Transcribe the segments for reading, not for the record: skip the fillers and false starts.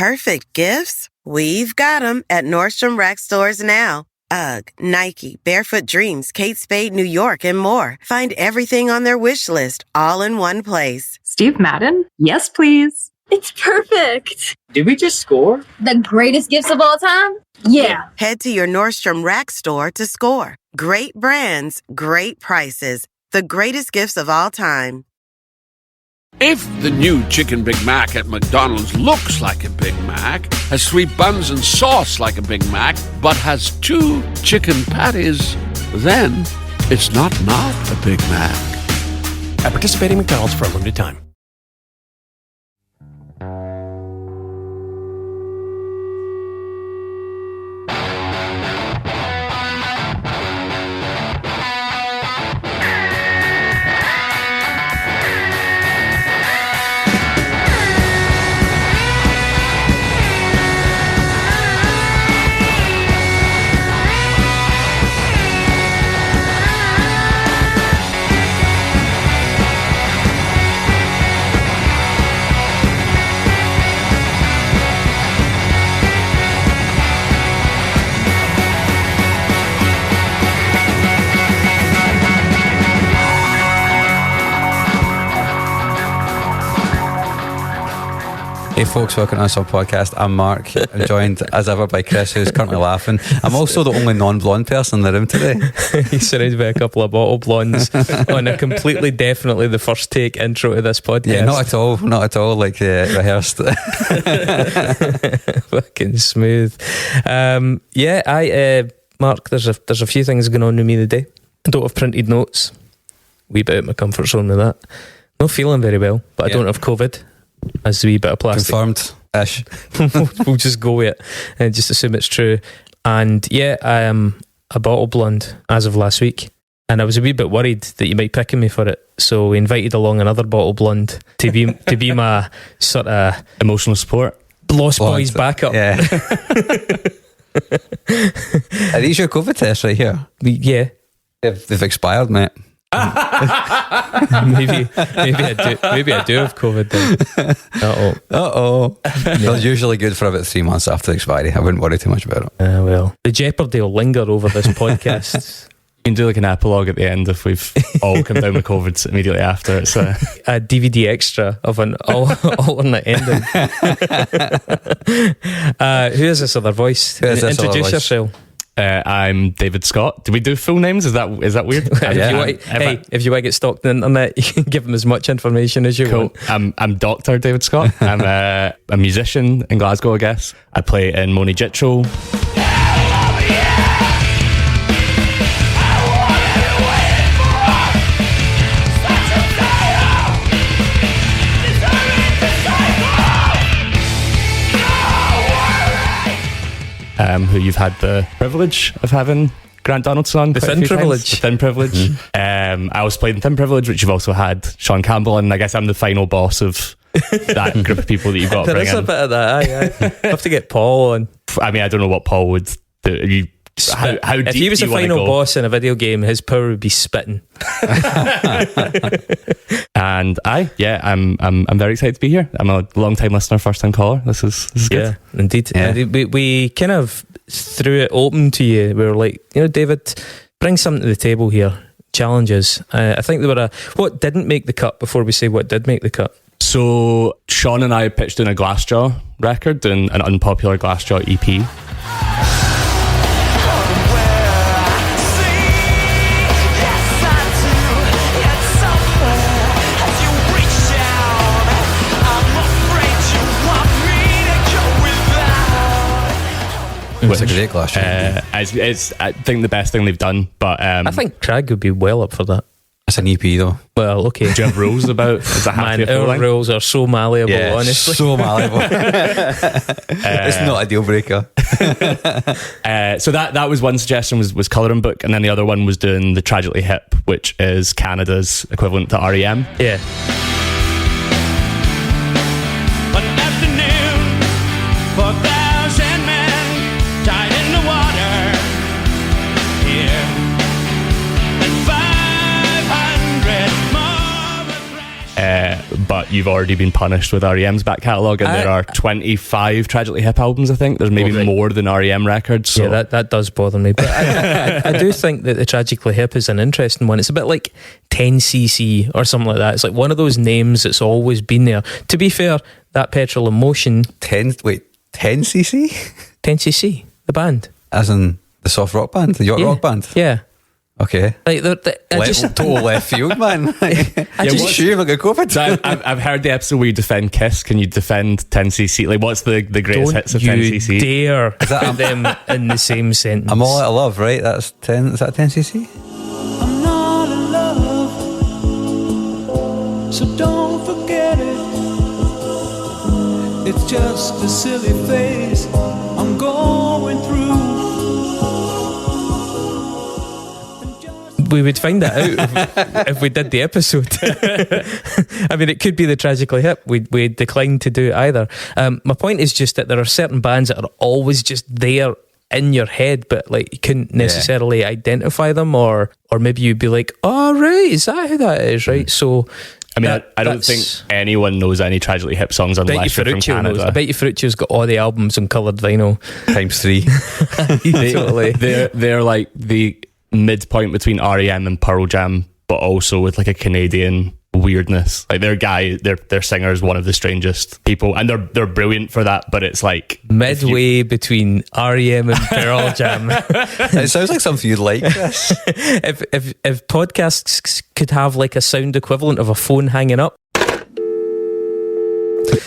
Perfect gifts? We've got them at Nordstrom Rack stores now. UGG, Nike, Barefoot Dreams, Kate Spade, New York, and more. Find everything on their wish list all in one place. Steve Madden? Yes, please. It's perfect. Did we just score? The greatest gifts of all time? Yeah. Head to your Nordstrom Rack store to score. Great brands, great prices. The greatest gifts of all time. If the new Chicken Big Mac at McDonald's looks like a Big Mac, has 3 buns and sauce like a Big Mac, but has 2 chicken patties, then it's not a Big Mac. At participating McDonald's for a limited time. Hey folks, welcome to our podcast. I'm Mark. I'm joined as ever by Chris, who's currently laughing. I'm also the only non-blonde person in the room today. He's surrounded by a couple of bottle blondes on a completely, definitely the first take intro to this podcast. Yeah, not at all like rehearsed. Fucking smooth. Mark, there's a few things going on with me today. I don't have printed notes. Wee bit out of my comfort zone with that. Not feeling very well, but I don't have COVID. As a wee bit of plastic. Confirmed-ish. We'll just go with it and just assume it's true. And yeah, I am a bottle blonde as of last week, and I was a wee bit worried that you might pick on me for it, so we invited along another bottle blonde to be my sort of emotional support, Lost Boys backup. Yeah. Are these your COVID tests right here? Yeah. They've expired, mate. maybe I do have COVID then. Uh-oh. They're usually good for about 3 months after the expiry. I wouldn't worry too much about it. Well, the jeopardy will linger over this podcast. You can do like an epilogue at the end if we've all come down with COVID immediately after. It's a DVD extra of an alternate ending. Who is this other voice? Introduce yourself. I'm David Scott. Do we do full names? Is that weird? If you want to get stalked on the internet, you can give them as much information as you want. I'm Dr. David Scott. I'm a musician in Glasgow, I guess. I play in Moni Jitchell. Who you've had the privilege of having Grant Donaldson on. The Thin Privilege. I also played in Thin Privilege, which you've also had Sean Campbell, and I guess I'm the final boss of that group of people that you've got to bring in. There is a bit of that, I have to get Paul on. I mean, I don't know what Paul would do. How deep if he was the final boss in a video game, his power would be spitting. And I'm very excited to be here. I'm a long time listener, first time caller. This is good. Yeah, indeed. Yeah. We kind of threw it open to you. We were like, David, bring something to the table here. Challenges. I think there were what didn't make the cut before we say what did make the cut. So Sean and I pitched in a Glassjaw record, doing an unpopular Glassjaw EP. It's a great Glassjaw. It's I think the best thing they've done, but I think Craig would be well up for that. It's an EP though. Well, okay. Do you have rules about? Is that Man, our rules are so malleable, yeah, honestly. So malleable. It's not a deal breaker. So that was one suggestion, was colouring book, and then the other one was doing the Tragically Hip, which is Canada's equivalent to REM. Yeah. One afternoon, 4,000 men died in the water here, and 500 more. But you've already been punished with REM's back catalogue, and there are 25 Tragically Hip albums, I think. There's maybe more than REM records. So. Yeah, that does bother me. But I do think that the Tragically Hip is an interesting one. It's a bit like 10cc or something like that. It's like one of those names that's always been there. To be fair, that Petrol Emotion... 10cc? 10cc, the band. As in the soft rock band? The yacht rock band? Yeah. Okay. Like total left field, man. I just assume like a COVID. So I've heard the episode where you defend Kiss. Can you defend 10cc? Like, what's the greatest hits of 10cc? Don't you dare put them in the same sentence. I'm All Out of Love, right? That's 10. Is that 10cc? I'm not in love, so don't forget it. It's just a silly phase I'm going through. We would find that out if we did the episode. I mean, it could be the Tragically Hip. We declined to do it either. My point is just that there are certain bands that are always just there in your head, but like you couldn't necessarily identify them, or maybe you'd be like, oh right, is that how that is, right? So I mean, I don't think anyone knows any Tragically Hip songs unless you're from Canada. I bet you Ferruccio's got all the albums on coloured vinyl times 3. Totally. They're like the midpoint between REM and Pearl Jam, but also with like a Canadian weirdness. Like their singer is one of the strangest people, and they're brilliant for that. But it's like midway between REM and Pearl Jam. It sounds like something you'd like, Chris. if podcasts could have like a sound equivalent of a phone hanging up,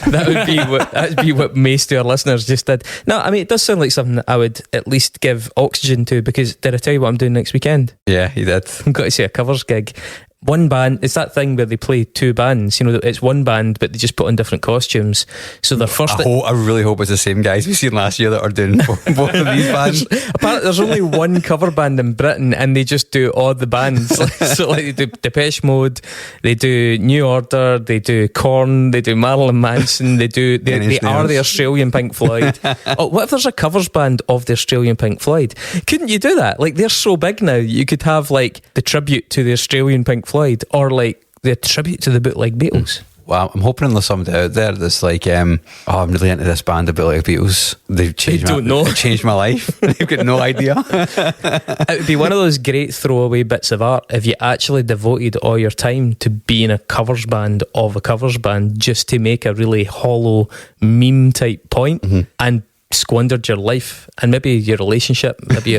that would be what most of our listeners just did. No, I mean, it does sound like something that I would at least give oxygen to, because did I tell you what I'm doing next weekend? Yeah, you did. I've got to see a covers gig. One band, it's that thing where they play two bands. You know, it's one band, but they just put on different costumes. So their first... I really hope it's the same guys we seen last year that are doing both of these bands. Apparently there's only one cover band in Britain, and they just do all the bands. So like they do Depeche Mode, they do New Order, they do Korn, they do Marilyn Manson, they are the Australian Pink Floyd. Oh, what if there's a covers band of the Australian Pink Floyd? Couldn't you do that? Like, they're so big now, you could have like the tribute to the Australian Pink Floyd, or like the tribute to the bootleg Beatles. Well, I'm hoping there's somebody out there that's like, I'm really into this band, the bootleg Beatles. They've changed my life. They've got no idea. It would be one of those great throwaway bits of art if you actually devoted all your time to being a covers band of a covers band, just to make a really hollow meme type point, and squandered your life and maybe your relationship, maybe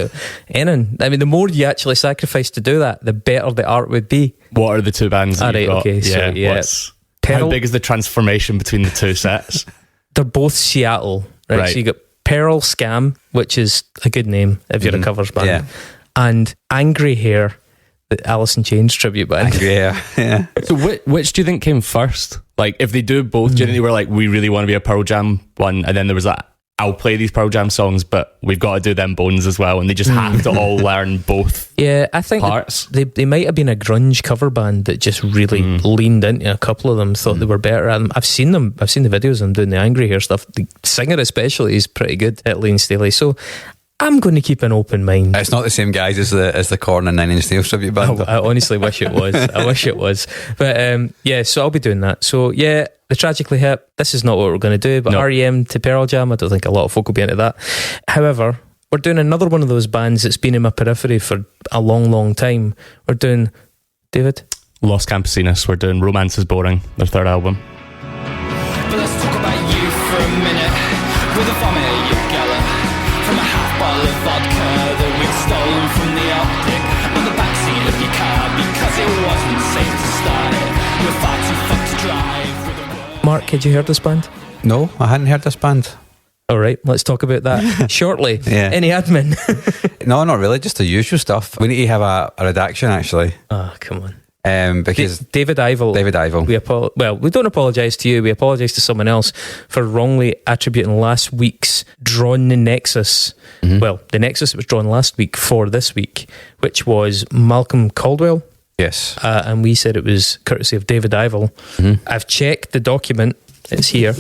anything. I mean, the more you actually sacrifice to do that, the better the art would be. What are the two bands that you've got? Okay, so yeah. How big is the transformation between the two sets? They're both Seattle, right? So you got Pearl Scam, which is a good name if you're a covers band, and Angry Hair, the Alice in Chains tribute band. Angry Hair, yeah. So which do you think came first? Like, if they do both, do you think they were like, we really want to be a Pearl Jam one, and then there was that, I'll play these Pearl Jam songs, but we've got to do them bones as well, and they just have to all learn both. Yeah, I think parts. They might have been a grunge cover band that just really leaned into a couple of them, thought they were better at them. I've seen the videos of them doing the Angry Hair stuff. The singer especially is pretty good at Lane Staley, so I'm going to keep an open mind. It's not the same guys as the Korn and Nine Inch Nails tribute band. I honestly wish it was. I wish it was. But so I'll be doing that. So yeah, the Tragically Hip, this is not what we're going to do, but no. REM to Pearl Jam, I don't think a lot of folk will be into that. However, we're doing another one of those bands that's been in my periphery for a long, long time. We're doing, David? Los Campesinos. We're doing Romance is Boring, their third album. But let's talk about you for a minute. With a vomit, you gallop from a half bottle of vodka that we'd stolen from the optic on the backseat of your car because it wasn't safe to start it. You were far too fucked to drive. Mark, had you heard this band? No, I hadn't heard this band. All right, let's talk about that shortly. Yeah. Any admin? No, not really, just the usual stuff. We need to have a redaction, actually. Oh, come on. Because David Ivell. We don't apologise to you. We apologise to someone else for wrongly attributing last week's Drawn the Nexus. Well, the Nexus that was drawn last week for this week, which was Malcolm Caldwell. Yes. And we said it was courtesy of David Ivell. I've checked the document. It's here.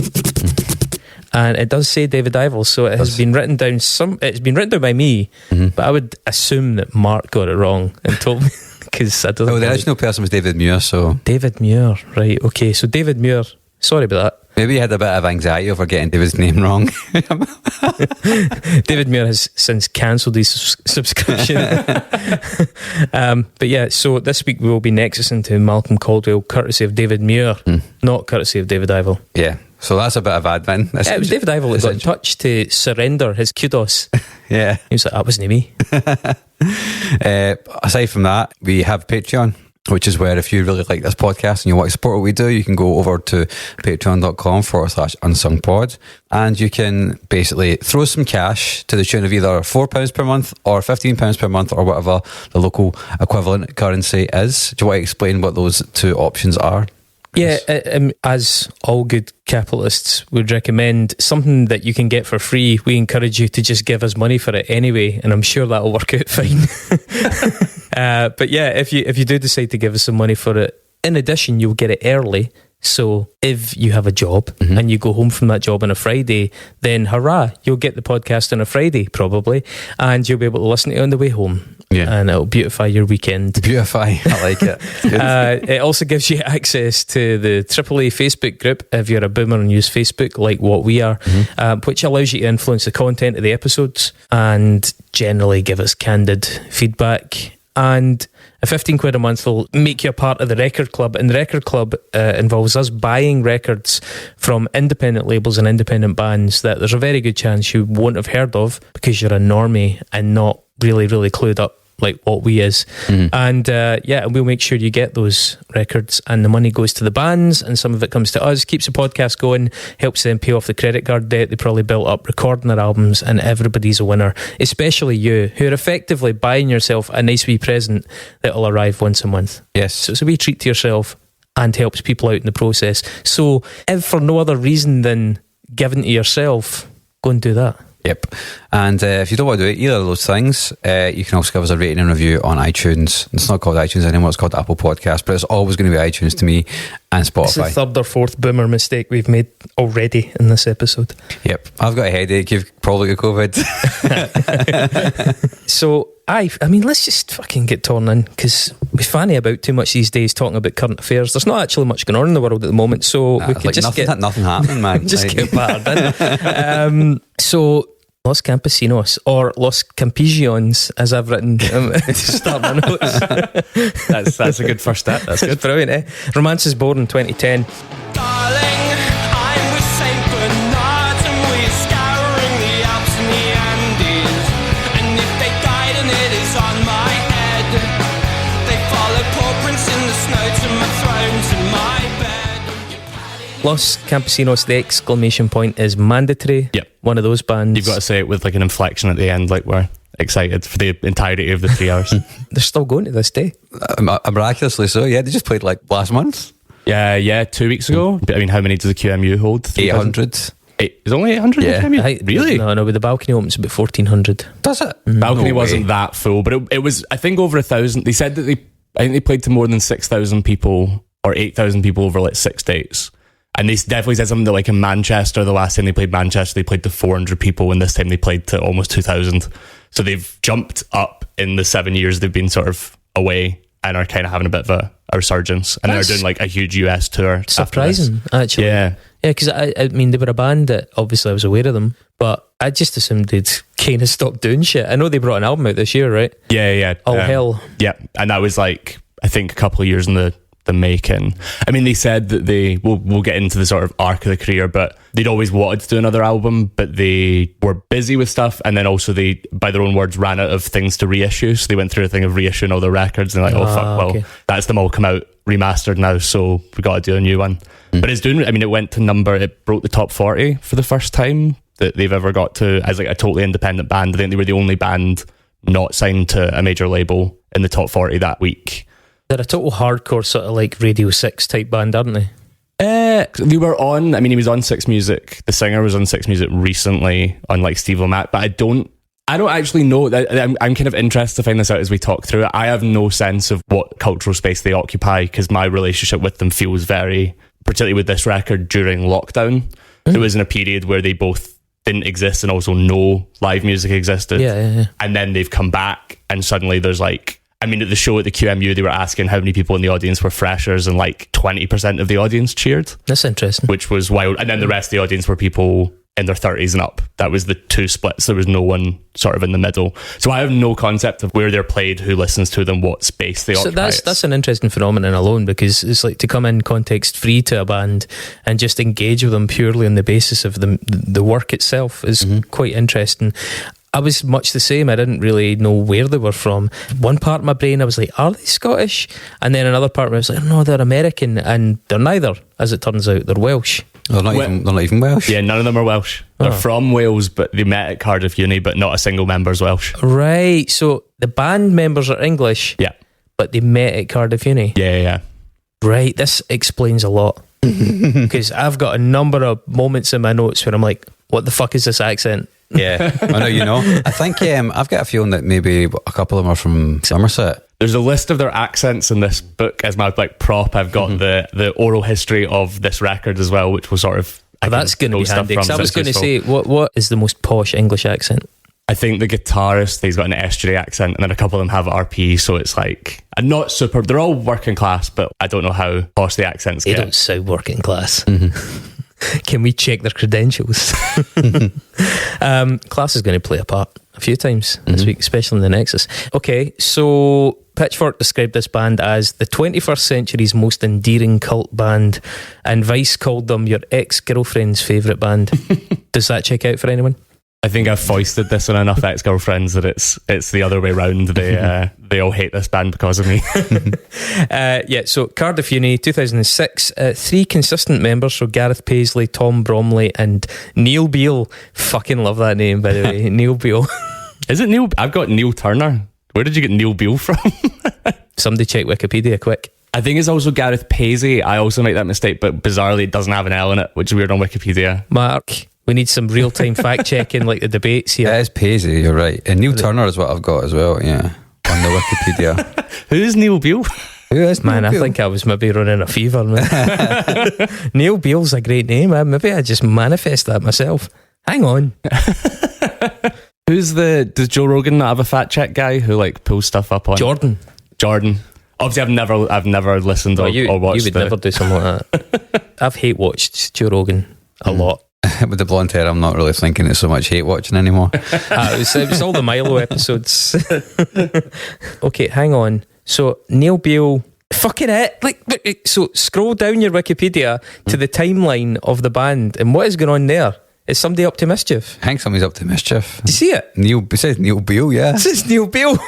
And it does say David Ivell, so it has been written down. It's been written down by me, but I would assume that Mark got it wrong and told me. because I don't Oh, think the I would- original person was David Muir, so David Muir, right? Okay, so David Muir. Sorry about that. maybe he had a bit of anxiety over getting David's name wrong. David Muir has since cancelled his subscription. But yeah, so this week we will be nexusing to Malcolm Caldwell, courtesy of David Muir, not courtesy of David Ivell. Yeah, so that's a bit of admin. Yeah, it was David Ivell that got in touch to surrender his kudos. Yeah. He was like, that wasn't me. Aside from that, we have Patreon, which is where if you really like this podcast and you want to support what we do, you can go over to patreon.com/unsungpod and you can basically throw some cash to the tune of either £4 per month or £15 per month or whatever the local equivalent currency is. Do you want to explain what those two options are? Yeah, as all good capitalists would recommend, something that you can get for free, we encourage you to just give us money for it anyway, and I'm sure that'll work out fine. But yeah, if you do decide to give us some money for it, in addition, you'll get it early. So if you have a job and you go home from that job on a Friday, then hurrah, you'll get the podcast on a Friday probably, and you'll be able to listen to it on the way home. Yeah. And it'll beautify your weekend. Beautify, I like it. It also gives you access to the AAA Facebook group if you're a boomer and use Facebook like what we are, which allows you to influence the content of the episodes and generally give us candid feedback. And a £15 a month will make you a part of the record club, and the record club involves us buying records from independent labels and independent bands that there's a very good chance you won't have heard of because you're a normie and not really clued up like what we is. And and we'll make sure you get those records, and the money goes to the bands and some of it comes to us, keeps the podcast going, helps them pay off the credit card debt they probably built up recording their albums, and everybody's a winner, especially you who are effectively buying yourself a nice wee present that'll arrive once a month. Yes. So it's a wee treat to yourself and helps people out in the process. So if for no other reason than giving to yourself, go and do that. Yep. And if you don't want to do either of those things, you can also give us a rating and review on iTunes. It's not called iTunes anymore, it's called Apple Podcast, but it's always going to be iTunes to me and It's the Spotify. third or fourth boomer mistake we've made already in this episode. Yep. I've got a headache, you've probably got COVID. So I mean, let's just fucking get torn in, because we fanny about too much these days talking about current affairs. There's not actually much going on in the world at the moment, so we could just nothing happening, man. just get battered in. So Los Campesinos, or Los Campesinos, as I've written to start my notes. That's a good first step. That's It's good. brilliant, eh? Romance is born in 2010. Darling, I'm with Saint Bernard and we're scouring the Alps and the Andes. And if they died and it is on my head, they follow paw prints in the snow to my throne, to my bed. Los Campesinos, the exclamation point is mandatory. Yep. One of those bands. You've got to say it with like an inflection at the end, like we're excited for the entirety of the 3 hours. They're still going to this day. Miraculously so, yeah. They just played like last month. Yeah, 2 weeks ago. I mean, how many does the QMU hold? 800. Is it only 800 Yeah. in QMU? Really? No, but the balcony opens about 1,400. Does it? Balcony No wasn't way. that full, but it was, I think, over 1,000. They said that I think they played to more than 6,000 people or 8,000 people over like 6 days. And they definitely said something that, like, in Manchester, the last time they played Manchester, they played to 400 people, and this time they played to almost 2,000. So they've jumped up in the 7 years they've been sort of away and are kind of having a bit of a resurgence. And That's they're doing like a huge US tour. Surprising, actually. Yeah. Yeah, because I mean, they were a band that obviously I was aware of them, but I just assumed they'd kind of stopped doing shit. I know they brought an album out this year, right? Yeah. All Hell. Yeah. And that was like, I think, a couple of years in the making. I mean, they said that we'll get into the sort of arc of the career, but they'd always wanted to do another album, but they were busy with stuff, and then also they, by their own words, ran out of things to reissue, so they went through a thing of reissuing all their records, and they're like, oh fuck, well, okay. that's them all come out remastered now, so we got to do a new one. But it's doing, I mean, it broke the top 40 for the first time that they've ever got to, as like a totally independent band. I think they were the only band not signed to a major label in the top 40 that week. They're a total hardcore sort of like Radio 6 type band, aren't they? They were on, I mean, he was on Six Music. The singer was on Six Music recently on like Steve O'Mac, but I don't actually know. I'm kind of interested to find this out as we talk through it. I have no sense of what cultural space they occupy, because my relationship with them feels very, particularly with this record, during lockdown. It was in a period where they both didn't exist and also no live music existed. Yeah. And then they've come back and suddenly there's like I mean, at the show at the QMU, they were asking how many people in the audience were freshers, and like 20% of the audience cheered. That's interesting. Which was wild. And then the rest of the audience were people in their 30s and up. That was the two splits. There was no one sort of in the middle. So I have no concept of where they're played, who listens to them, what space they occupy. So that's an interesting phenomenon alone, because it's like to come in context free to a band and just engage with them purely on the basis of the work itself is quite interesting. I was much the same. I didn't really know where they were from. One part of my brain, I was like, are they Scottish? And then another part of me was like, no, they're American. And they're neither, as it turns out. They're Welsh. They're not even Welsh. Yeah, none of them are Welsh. They're from Wales, but they met at Cardiff Uni, but not a single member's Welsh. Right. So the band members are English. Yeah. But they met at Cardiff Uni. Yeah. Right. This explains a lot. Because I've got a number of moments in my notes where I'm like, what the fuck is this accent? Yeah, I know, you know. I think I've got a feeling that maybe a couple of them are from Somerset. There's a list of their accents in this book as my like prop. I've got the oral history of this record as well, which will sort of... That's going to be handy, because I was going to say, what is the most posh English accent? I think the guitarist, he's got an estuary accent, and then a couple of them have RP, so it's like... And not super... They're all working class, but I don't know how posh the accents get. They don't sound working class. Can we check their credentials? Class is going to play a part a few times this week, especially in the Nexus. Okay, so Pitchfork described this band as the 21st century's most endearing cult band, and Vice called them your ex-girlfriend's favourite band. Does that check out for anyone? I think I've foisted this on enough ex-girlfriends that it's the other way round. They all hate this band because of me. So Cardiff Uni, 2006. 3 consistent members, so Gareth Paisley, Tom Bromley and Neil Beale. Fucking love that name, by the way. Neil Beale. Is it Neil? I've got Neil Turner. Where did you get Neil Beale from? Somebody check Wikipedia quick. I think it's also Gareth Paisley. I also make that mistake, but bizarrely it doesn't have an L in it, which is weird on Wikipedia. Mark, we need some real-time fact-checking, like the debates here. It is Paisley, you're right. And Neil Turner is what I've got as well, yeah, on the Wikipedia. Who's Neil Beale? Who is Man, Neil Beale? I think I was maybe running a fever, man. Neil Beale's a great name. Maybe I just manifest that myself. Hang on. Does Joe Rogan not have a fact check guy who like pulls stuff up on Jordan? Obviously, I've never listened or watched. You would never do something like that. I've hate watched Joe Rogan a lot. With the blonde hair, I'm not really thinking it's so much hate watching anymore. It was all the Milo episodes. Okay, hang on. So Neil Beale, fucking it. So scroll down your Wikipedia to the timeline of the band, and what is going on there? Is somebody up to mischief? I think somebody's up to mischief. Do you see it? It says Neil Beale, yeah. This is Neil Beale.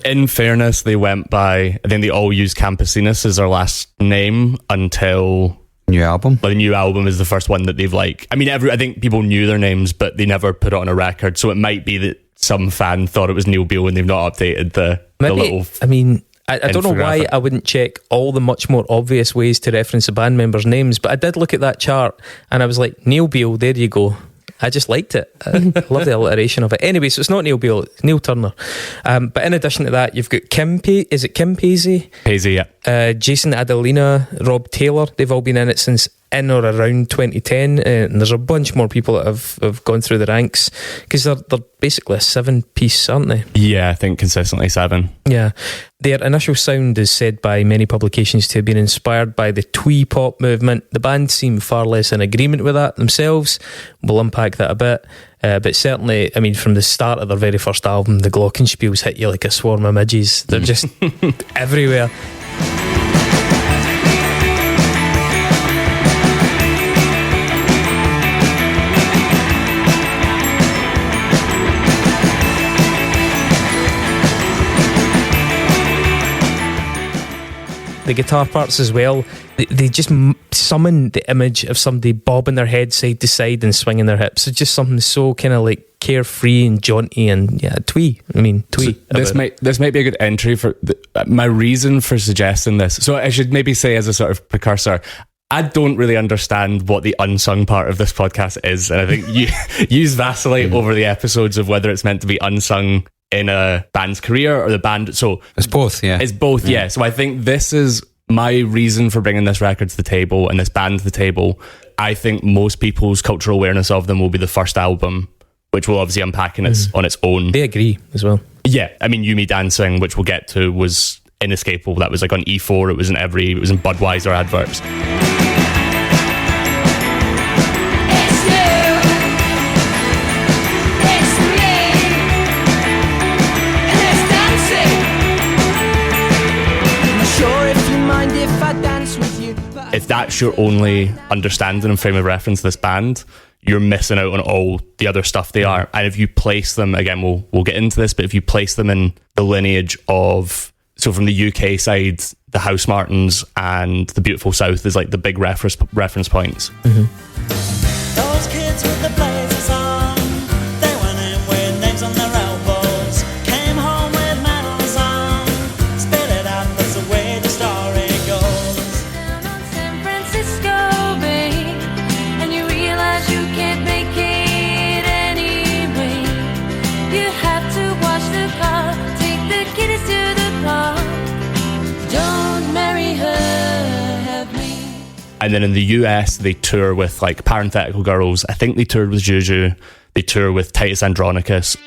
In fairness, they went by, I think they all used Campesinos as their last name until... New album? But the new album is the first one that they've like... I mean, I think people knew their names, but they never put it on a record, so it might be that some fan thought it was Neil Beale and they've not updated the little... I mean... I don't know why I wouldn't check all the much more obvious ways to reference the band members' names, but I did look at that chart and I was like, Neil Beale, there you go. I just liked it. I love the alliteration of it. Anyway, so it's not Neil Beale, it's Neil Turner. But in addition to that, you've got Kim Paisley? Paisley, yeah. Jason Adelina, Rob Taylor. They've all been in it since in or around 2010. And there's a bunch more people that have gone through the ranks because they're basically a 7-piece, aren't they? Yeah, I think consistently 7. Yeah. Their initial sound is said by many publications to have been inspired by the twee pop movement. The band seem far less in agreement with that themselves. We'll unpack that a bit. But certainly, I mean, from the start of their very first album, the glockenspiels hit you like a swarm of midges. They're just everywhere. The guitar parts as well, they just summon the image of somebody bobbing their head side to side and swinging their hips. It's just something so kind of like carefree and jaunty and twee. I mean, twee. So this might be a good entry for my reason for suggesting this. So I should maybe say as a sort of precursor, I don't really understand what the unsung part of this podcast is, and I think you vacillate over the episodes of whether it's meant to be unsung in a band's career or the band. So it's both, yeah. It's both, yeah. So I think this is my reason for bringing this record to the table and this band to the table. I think most people's cultural awareness of them will be the first album, which we'll obviously unpack on its own. They agree as well. Yeah, I mean, You Me Dancing, which we'll get to, was inescapable. That was like on E4. It was in Budweiser adverts. If that's your only understanding and frame of reference of this band, you're missing out on all the other stuff they are. And if you place them, again, we'll get into this, but if you place them in the lineage of, so from the UK side, the House Martins and the Beautiful South is like the big reference points. Mm-hmm. Those kids with the blazers on, they went in with names on their elbows, came home with medals on, spit it out, that's the way the story goes. Down on San Francisco Bay, and you realize you can't make it anyway. You have to wash the car, take the kiddies to the park. Don't marry her, have me. And then in the US, they tour with like Parenthetical Girls. I think they toured with Juju. They tour with Titus Andronicus.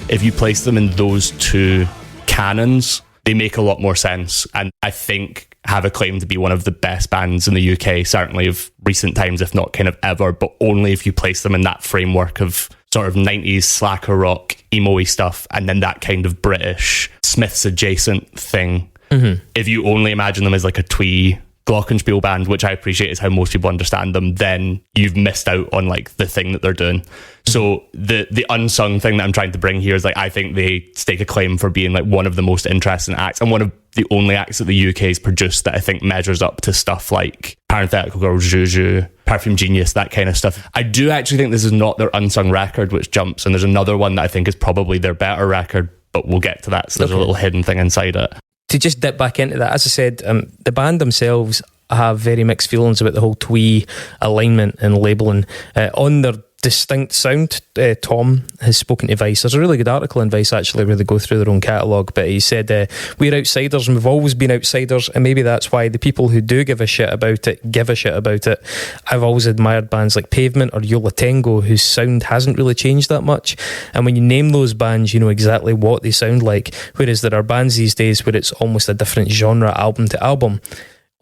If you place them in those two canons, they make a lot more sense, and I think have a claim to be one of the best bands in the UK, certainly of recent times, if not kind of ever, but only if you place them in that framework of sort of 90s slacker rock, emo-y stuff, and then that kind of British Smiths adjacent thing. Mm-hmm. If you only imagine them as like a twee glockenspiel band, which I appreciate is how most people understand them, then you've missed out on like the thing that they're doing. So the unsung thing that I'm trying to bring here is like, I think they stake a claim for being like one of the most interesting acts and one of the only acts that the UK has produced that I think measures up to stuff like Parenthetical Girls, Juju, Perfume Genius, that kind of stuff. I do actually think this is not their unsung record, which jumps, and there's another one that I think is probably their better record, but we'll get to that. So there's a little hidden thing inside it. To just dip back into that, as I said, the band themselves have very mixed feelings about the whole twee alignment and labelling. On their distinct sound, Tom has spoken to Vice. There's a really good article in Vice actually where they go through their own catalogue, but he said we're outsiders and we've always been outsiders, and maybe that's why the people who do give a shit about it give a shit about it. I've always admired bands like Pavement or Yola Tango whose sound hasn't really changed that much, and when you name those bands you know exactly what they sound like, whereas there are bands these days where it's almost a different genre album to album.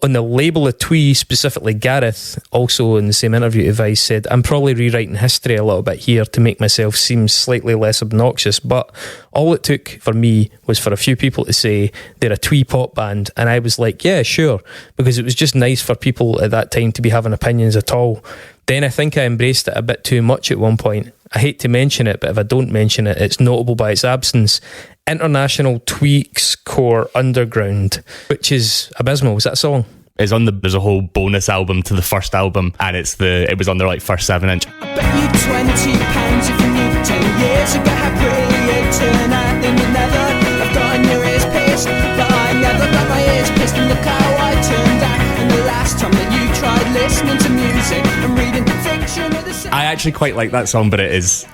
On the label of twee, specifically Gareth, also in the same interview to Vice, said, I'm probably rewriting history a little bit here to make myself seem slightly less obnoxious, but all it took for me was for a few people to say they're a twee pop band, and I was like, yeah, sure, because it was just nice for people at that time to be having opinions at all. Then I think I embraced it a bit too much at one point. I hate to mention it, but if I don't mention it, it's notable by its absence. International Tweaks Core Underground, which is abysmal. Was that a song? It's on there's a whole bonus album to the first album, and it was on their like first 7-inch. I bet you £20 if you knew 10 years ago how pretty it'd turn out in the nether. I've gotten your ears pierced, but I never got my ears pierced, and look how I turned out. And the last time that you tried listening to music and reading fiction at the same. I actually quite like that song, but it's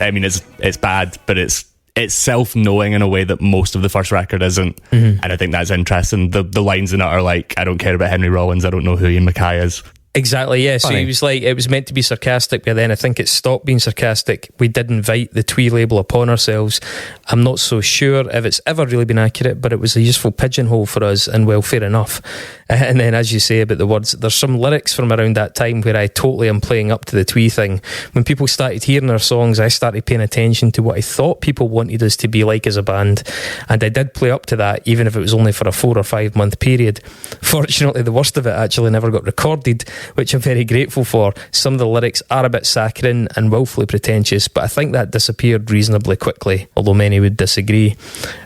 bad, but it's self-knowing in a way that most of the first record isn't. Mm-hmm. And I think that's interesting. The lines in it are like, I don't care about Henry Rollins, I don't know who Ian Mackay is. Exactly, yeah. Funny. So he was like, it was meant to be sarcastic, but then I think it stopped being sarcastic. We did invite the twee label upon ourselves. I'm not so sure if it's ever really been accurate, but it was a useful pigeonhole for us, and well, fair enough. And then, as you say about the words, there's some lyrics from around that time where I totally am playing up to the twee thing. When people started hearing our songs, I started paying attention to what I thought people wanted us to be like as a band, and I did play up to that, even if it was only for a 4 or 5 month period. Fortunately, the worst of it actually never got recorded, which I'm very grateful for. Some of the lyrics are a bit saccharine and willfully pretentious, but I think that disappeared reasonably quickly, although many would disagree.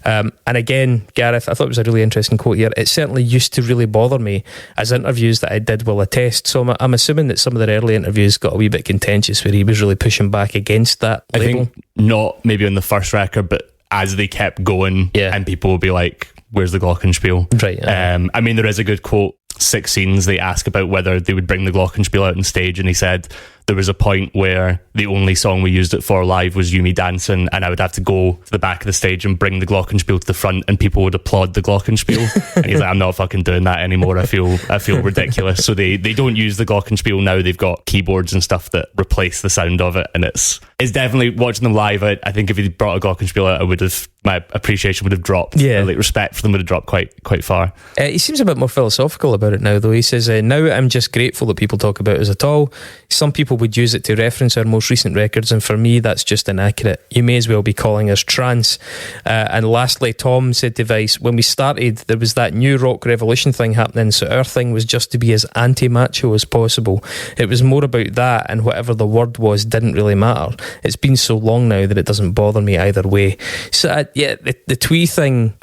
And again, Gareth, I thought it was a really interesting quote here. It certainly used to really bother me, as interviews that I did will attest. So I'm assuming that some of their early interviews got a wee bit contentious, where he was really pushing back against that label. I think not maybe on the first record, but as they kept going, and people would be like, where's the glockenspiel? Right. I mean, there is a good quote Six Scenes, they ask about whether they would bring the Glockenspiel out on stage, and he said there was a point where the only song we used it for live was You Me Dancing, and I would have to go to the back of the stage and bring the Glockenspiel to the front, and people would applaud the Glockenspiel. And he's like, I'm not fucking doing that anymore. I feel ridiculous. So they don't use the Glockenspiel now. They've got keyboards and stuff that replace the sound of it, and it's definitely, watching them live, I think if he brought a Glockenspiel out, my appreciation would have dropped. Yeah. Like, respect for them would have dropped quite far. He seems a bit more philosophical about it now, though. He says, now I'm just grateful that people talk about us at all. Some people would use it to reference our most recent records, and for me that's just inaccurate. You may as well be calling us trance. And lastly, Tom said to Vice, when we started there was that new rock revolution thing happening, so our thing was just to be as anti-macho as possible. It was more about that, and whatever the word was didn't really matter. It's been so long now that it doesn't bother me either way. So the twee thing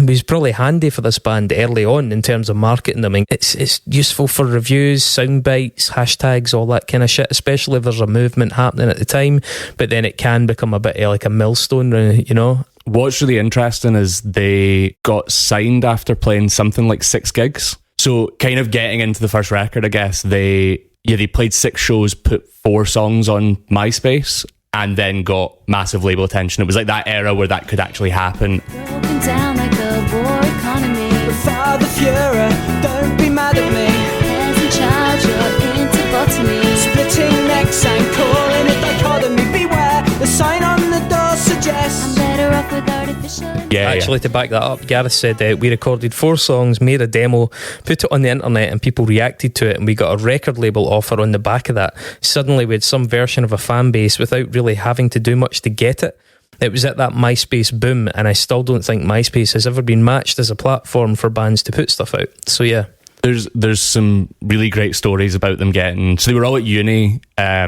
was probably handy for this band early on in terms of marketing them. I mean, it's useful for reviews, sound bites, hashtags, all that kind of shit, especially if there's a movement happening at the time, but then it can become a bit like a millstone, you know. What's really interesting is they got signed after playing something like 6 gigs. So kind of getting into the first record, I guess, they played 6 shows, put 4 songs on MySpace, and then got massive label attention. It was like that era where that could actually happen. Broken down like a war economy. Father Fuhrer, don't be mad at me. Hands in charge, you're into botany. Splitting necks and calling it dichotomy. Beware, the sign on the door suggests I'm better off with artificial. Actually, to back that up, Gareth said we recorded 4 songs, made a demo, put it on the internet, and people reacted to it, and we got a record label offer on the back of that. Suddenly we had some version of a fan base without really having to do much to get it. It was at that MySpace boom, and I still don't think MySpace has ever been matched as a platform for bands to put stuff out. So yeah, there's some really great stories about them getting. So they were all at uni. I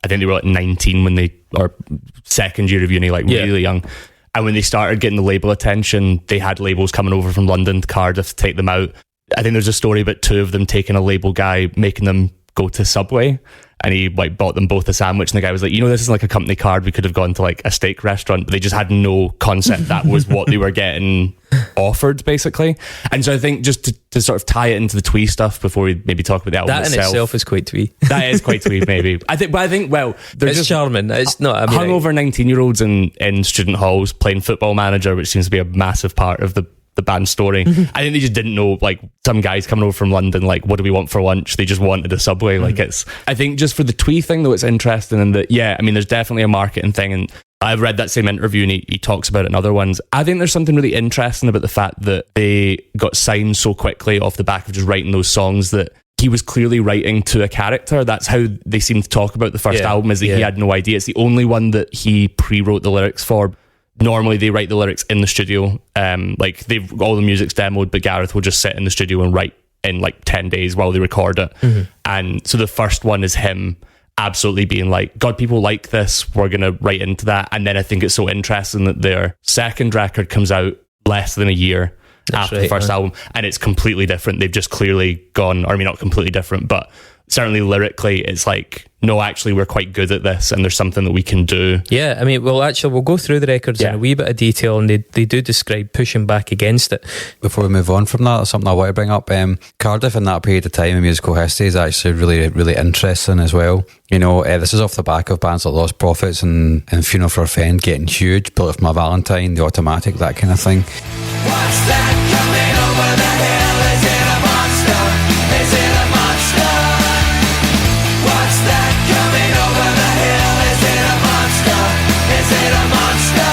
think they were like 19 when or second year of uni, like really young. And when they started getting the label attention, they had labels coming over from London to Cardiff to take them out. I think there's a story about 2 of them taking a label guy, making them go to Subway, and he like bought them both a sandwich, and the guy was like, this is like a company card, we could have gone to like a steak restaurant, but they just had no concept that was what they were getting offered, basically. And so I think just to sort of tie it into the twee stuff before we maybe talk about the album that in itself is quite twee. That is quite twee, maybe. I think they're it's just charming. It's not hungover 19-year-olds in student halls playing Football Manager, which seems to be a massive part of the band story. I think they just didn't know, like, some guys coming over from London, like, what do we want for lunch? They just wanted a Subway. Like, I think just for the twee thing, though, it's interesting in that, there's definitely a marketing thing, and I've read that same interview and he talks about it in other ones. I think there's something really interesting about the fact that they got signed so quickly off the back of just writing those songs, that he was clearly writing to a character. That's how they seem to talk about the first album, is that he had no idea. It's the only one that he pre-wrote the lyrics for. Normally they write the lyrics in the studio, like all the music's demoed, but Gareth will just sit in the studio and write in like 10 days while they record it. And so the first one is him absolutely being like, God, people like this, we're gonna write into that. And then I think it's so interesting that their second record comes out less than a year after the first album, and it's completely different. They've just clearly gone, or I mean not completely different, but certainly lyrically it's like, no, actually we're quite good at this and there's something that we can do. Yeah, I mean, we'll go through the records in a wee bit of detail, and they do describe pushing back against it. Before we move on from that, something I want to bring up, Cardiff in that period of time in musical history is actually really, really interesting as well. This is off the back of bands like Lost Prophets and Funeral for a Friend getting huge, Bullet for My Valentine, The Automatic, that kind of thing. What's that coming over the hill? Is it a monster? Is it a monster? What's that coming over the hill? Is it a monster? Is it a monster?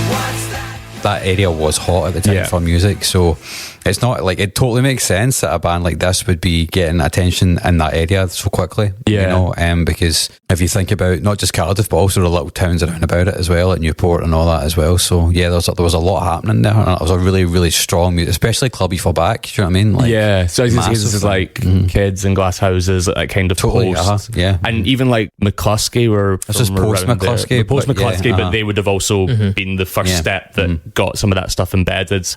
What's that? That area was hot at the time for music, so it's not like, it totally makes sense that a band like this would be getting attention in that area so quickly. Because if you think about not just Cardiff but also the little towns around about it as well, like Newport and all that as well. So there was a lot happening there, and it was a really, really strong music, especially Clubby for Back. Do you know what I mean? Like, so this is like Kids and Glass Houses, that kind of totally, post. And even like McCluskey were this is post McCluskey, but they would have also been the first step that got some of that stuff embedded.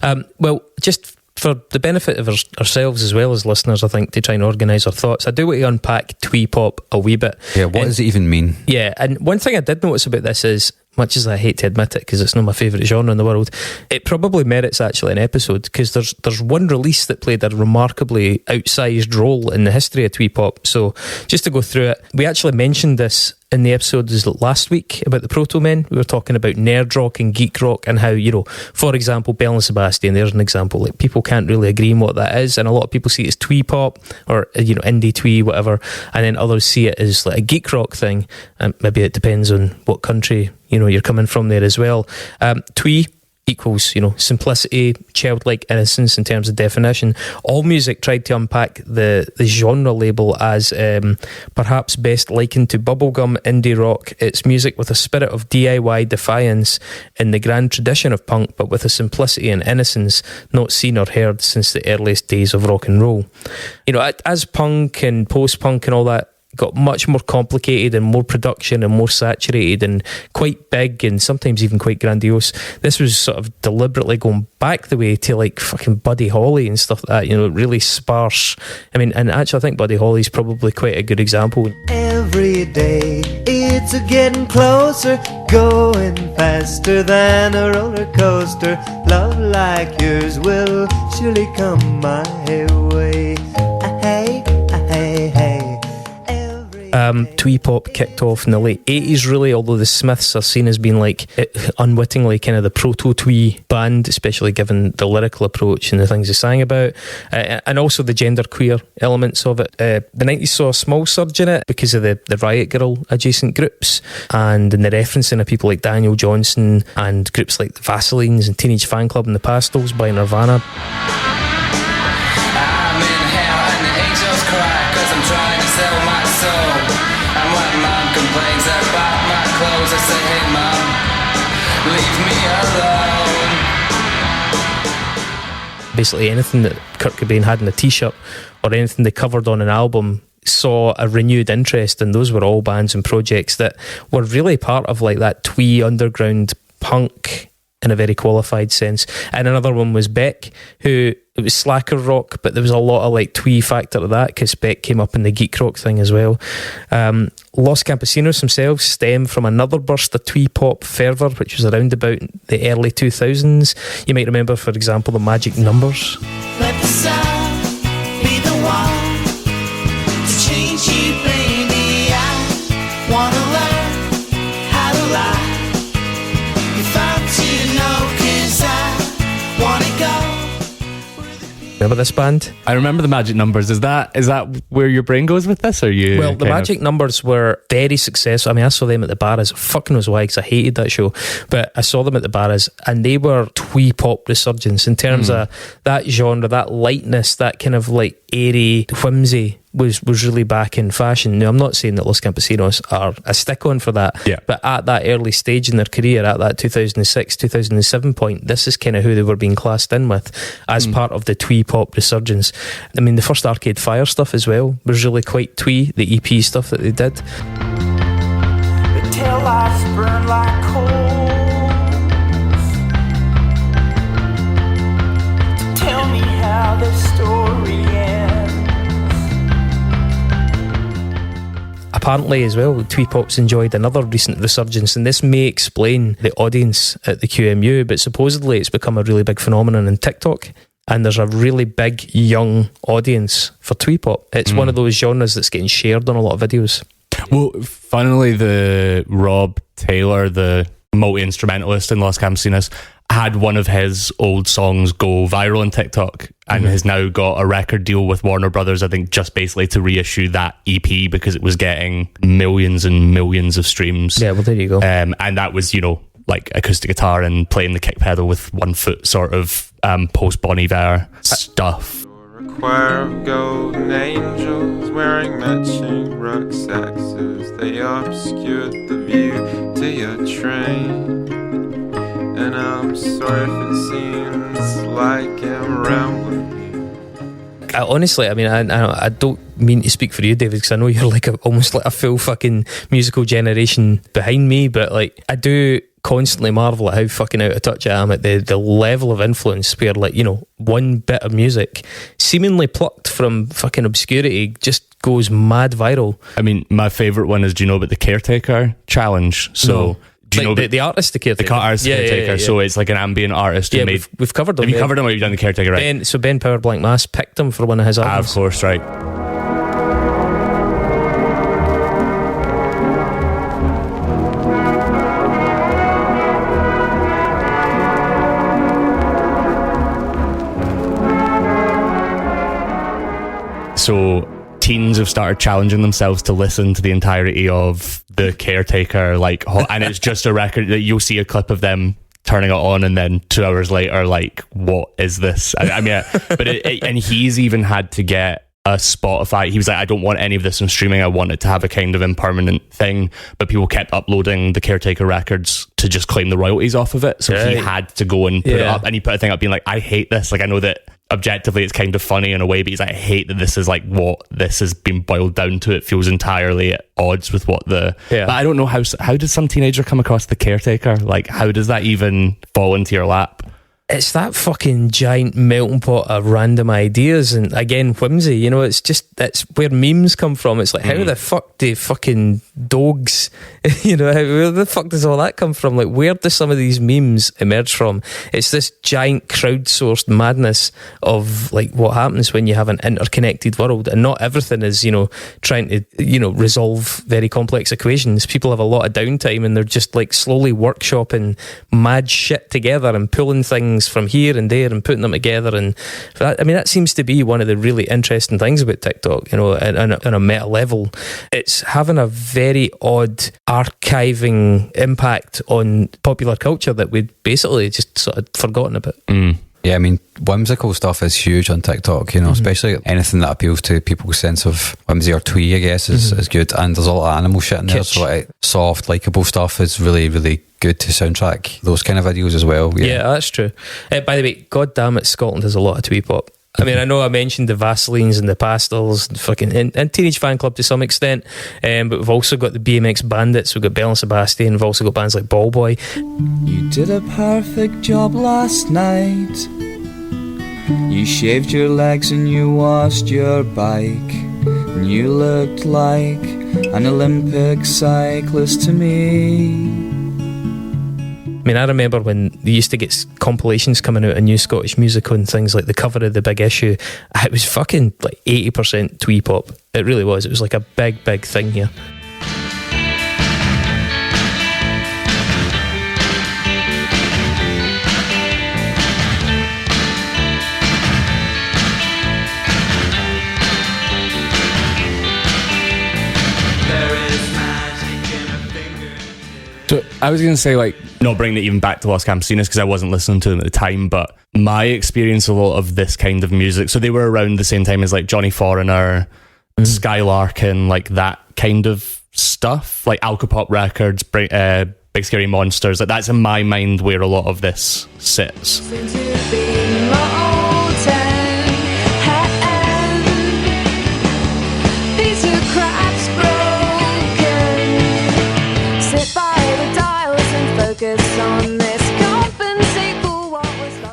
Just for the benefit of ourselves as well as listeners, I think, to try and organise our thoughts, I do want to unpack twee pop a wee bit. What does it even mean? And one thing I did notice about this is much as I hate to admit it, because it's not my favourite genre in the world, it probably merits actually an episode, because there's one release that played a remarkably outsized role in the history of twee pop. So just to go through it, we actually mentioned this in the episodes last week about the Proto Men. We were talking about nerd rock and geek rock, and how, you know, for example, Belle and Sebastian, there's an example. Like, people can't really agree on what that is, and a lot of people see it as twee pop, or, you know, indie twee, whatever, and then others see it as like a geek rock thing, and maybe it depends on what country, you know, you're coming from there as well. Twee equals, you know, simplicity, childlike innocence in terms of definition. All Music tried to unpack the genre label as perhaps best likened to bubblegum indie rock. It's music with a spirit of DIY defiance in the grand tradition of punk, but with a simplicity and innocence not seen or heard since the earliest days of rock and roll. You know, as punk and post-punk and all that got much more complicated and more production and more saturated and quite big and sometimes even quite grandiose, this was sort of deliberately going back the way to like fucking Buddy Holly and stuff like that, you know, really sparse. I mean, and actually I think Buddy Holly's probably quite a good example. Every day it's a getting closer, going faster than a roller coaster. Love like yours will surely come my way. Hey, hey, hey. Twee pop kicked off in the late 80s really, although the Smiths are seen as being like unwittingly kind of the proto-twee band, especially given the lyrical approach and the things they sang about, and also the genderqueer elements of it. The 90s saw a small surge in it because of the Riot Girl adjacent groups, and in the referencing of people like Daniel Johnson and groups like the Vaselines and Teenage Fan Club and the Pastels by Nirvana. I'm in hell and the angels cry 'cause I'm trying to sell my soul. And when mom complains about my clothes, I say, hey mom, leave me alone. Basically anything that Kurt Cobain had in a t-shirt or anything they covered on an album saw a renewed interest, and those were all bands and projects that were really part of like that twee underground punk in a very qualified sense. And another one was Beck, who, it was slacker rock, but there was a lot of like twee factor to that because Beck came up in the geek rock thing as well. Los Campesinos themselves stem from another burst of twee pop fervour, which was around about the early 2000s. You might remember, for example, the Magic Numbers. Let the sun be the one to change you, baby. I wanna learn how to lie. If I'm to know, 'cause I wanna go. Remember this band? I remember the Magic Numbers. Is that where your brain goes with this? Or you? Well, the Magic Numbers were very successful. I mean, I saw them at the Barras. Fucking knows why, because I hated that show. But I saw them at the Barras, and they were twee pop resurgence in terms of that genre, that lightness, that kind of like airy whimsy was really back in fashion. Now, I'm not saying that Los Campesinos are a stick-on for that, but at that early stage in their career, at that 2006, 2007 point, this is kind of who they were being classed in with as part of the twee pop resurgence. I mean, the first Arcade Fire stuff as well was really quite twee, the EP stuff that they did. The tail lights burn like coals to tell me how the story ends. Apparently as well, twee pop's enjoyed another recent resurgence, and this may explain the audience at the QMU, but supposedly it's become a really big phenomenon in TikTok, and there's a really big young audience for twee pop. It's one of those genres that's getting shared on a lot of videos. Well, funnily, the Rob Taylor, the multi-instrumentalist in Los Campesinos, had one of his old songs go viral on TikTok and has now got a record deal with Warner Brothers, I think, just basically to reissue that EP because it was getting millions and millions of streams. Yeah, well, there you go. And that was, you know, like acoustic guitar and playing the kick pedal with 1 foot sort of post Bon Iver stuff. A choir of golden angels wearing matching rucksacks as they obscured the view to your train. And I'm sorry if it seems like I'm rambling. Honestly, I mean, I don't mean to speak for you, David, because I know you're like almost like a full fucking musical generation behind me, but like I do constantly marvel at how fucking out of touch I am at the level of influence where, like, you know, one bit of music seemingly plucked from fucking obscurity just goes mad viral. I mean, my favourite one is, do you know about the Caretaker challenge? So Do you know the artist, the caretaker? The artist, the caretaker. So it's like an ambient artist who made... We've covered him. Have you covered him or have you done the caretaker, right? Ben Power Blank Mass picked him for one of his albums. Of course, right. So teens have started challenging themselves to listen to the entirety of the caretaker, like, and it's just a record that you'll see a clip of them turning it on, and then 2 hours later, like, what is this? I mean, but and he's even had to get a Spotify. He was like, I don't want any of this on streaming. I want it to have a kind of impermanent thing. But people kept uploading the caretaker records to just claim the royalties off of it. So he had to go and put it up, and he put a thing up being like, I hate this. Like, I know that objectively it's kind of funny in a way, but he's like, I hate that this is like what this has been boiled down to. It feels entirely at odds with what the... But I don't know how does some teenager come across the caretaker? Like, how does that even fall into your lap? It's that fucking giant melting pot of random ideas and, again, whimsy. You know, that's where memes come from. It's like, how the fuck do fucking dogs, you know, where the fuck does all that come from? Like, where do some of these memes emerge from? It's this giant crowdsourced madness of, like, what happens when you have an interconnected world, and not everything is, you know, trying to, you know, resolve very complex equations. People have a lot of downtime and they're just, like, slowly workshopping mad shit together and pulling things from here and there and putting them together. And that, I mean, that seems to be one of the really interesting things about TikTok, you know, on a meta level. It's having a very odd archiving impact on popular culture that we'd basically just sort of forgotten about. Yeah, I mean, whimsical stuff is huge on TikTok, you know, especially anything that appeals to people's sense of whimsy or twee, I guess, is good. And there's a lot of animal shit in there, so like, soft, likeable stuff is really, really good to soundtrack those kind of videos as well. Yeah, that's true. By the way, God damn it, Scotland has a lot of twee pop. I mean, I know I mentioned the Vaselines and the Pastels and fucking and Teenage Fan Club to some extent, but we've also got the BMX Bandits, we've got Belle and Sebastian, we've also got bands like Ball Boy. You did a perfect job last night. You shaved your legs and you washed your bike, and you looked like an Olympic cyclist to me. I mean, I remember when they used to get compilations coming out of new Scottish music and things like the cover of The Big Issue. It was fucking like 80% twee pop. It really was. It was like a big, big thing here. So I was going to say, like, not bringing it even back to Los Campesinos because I wasn't listening to them at the time, but my experience of a lot of this kind of music, so they were around the same time as like Johnny Foreigner, Skylarkin, like that kind of stuff, like Alcopop Records, Big Scary Monsters. Like, that's in my mind where a lot of this sits.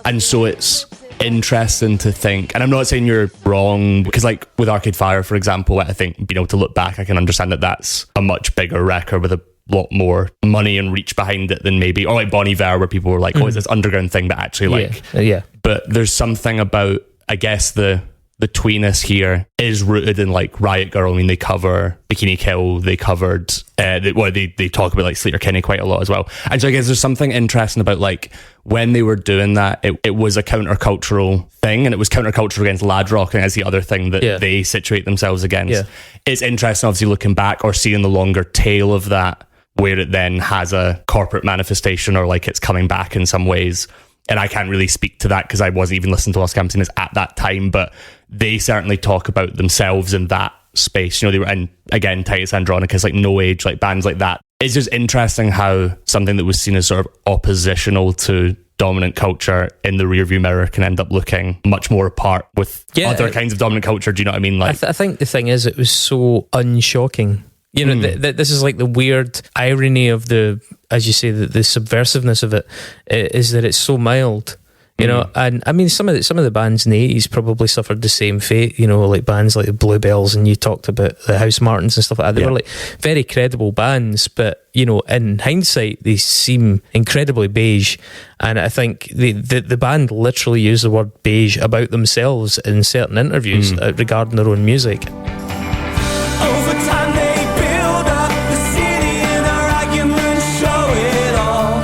And so it's interesting to think, and I'm not saying you're wrong, because like with Arcade Fire, for example, I think being able to look back, I can understand that that's a much bigger record with a lot more money and reach behind it than maybe, or like Bon Iver, where people were like, oh, it's this underground thing, but actually like, but there's something about, I guess, the tweeness here is rooted in like Riot Girl. I mean, they cover Bikini Kill, they covered they talk about like Sleater Kinney quite a lot as well. And so I guess there's something interesting about like when they were doing that, it was a countercultural thing, and it was countercultural against lad rock, and that's the other thing that they situate themselves against. It's interesting obviously looking back or seeing the longer tail of that, where it then has a corporate manifestation, or like it's coming back in some ways. And I can't really speak to that because I wasn't even listening to Los Campesinos at that time, but they certainly talk about themselves in that space. You know, they were in, again, Titus Andronicus, like No Age, like bands like that. It's just interesting how something that was seen as sort of oppositional to dominant culture in the rearview mirror can end up looking much more apart with other kinds of dominant culture. Do you know what I mean? Like, I think the thing is, it was so unshocking. You know, this is like the weird irony of the, as you say, the subversiveness of it, is that it's so mild. You know, and I mean, some of the bands in the 80s probably suffered the same fate. You know, like bands like the Bluebells, and you talked about the House Martins and stuff like that. They were like very credible bands, but you know, in hindsight, they seem incredibly beige. And I think the band literally used the word beige about themselves in certain interviews regarding their own music. Over time they build up the city and our arguments show it all.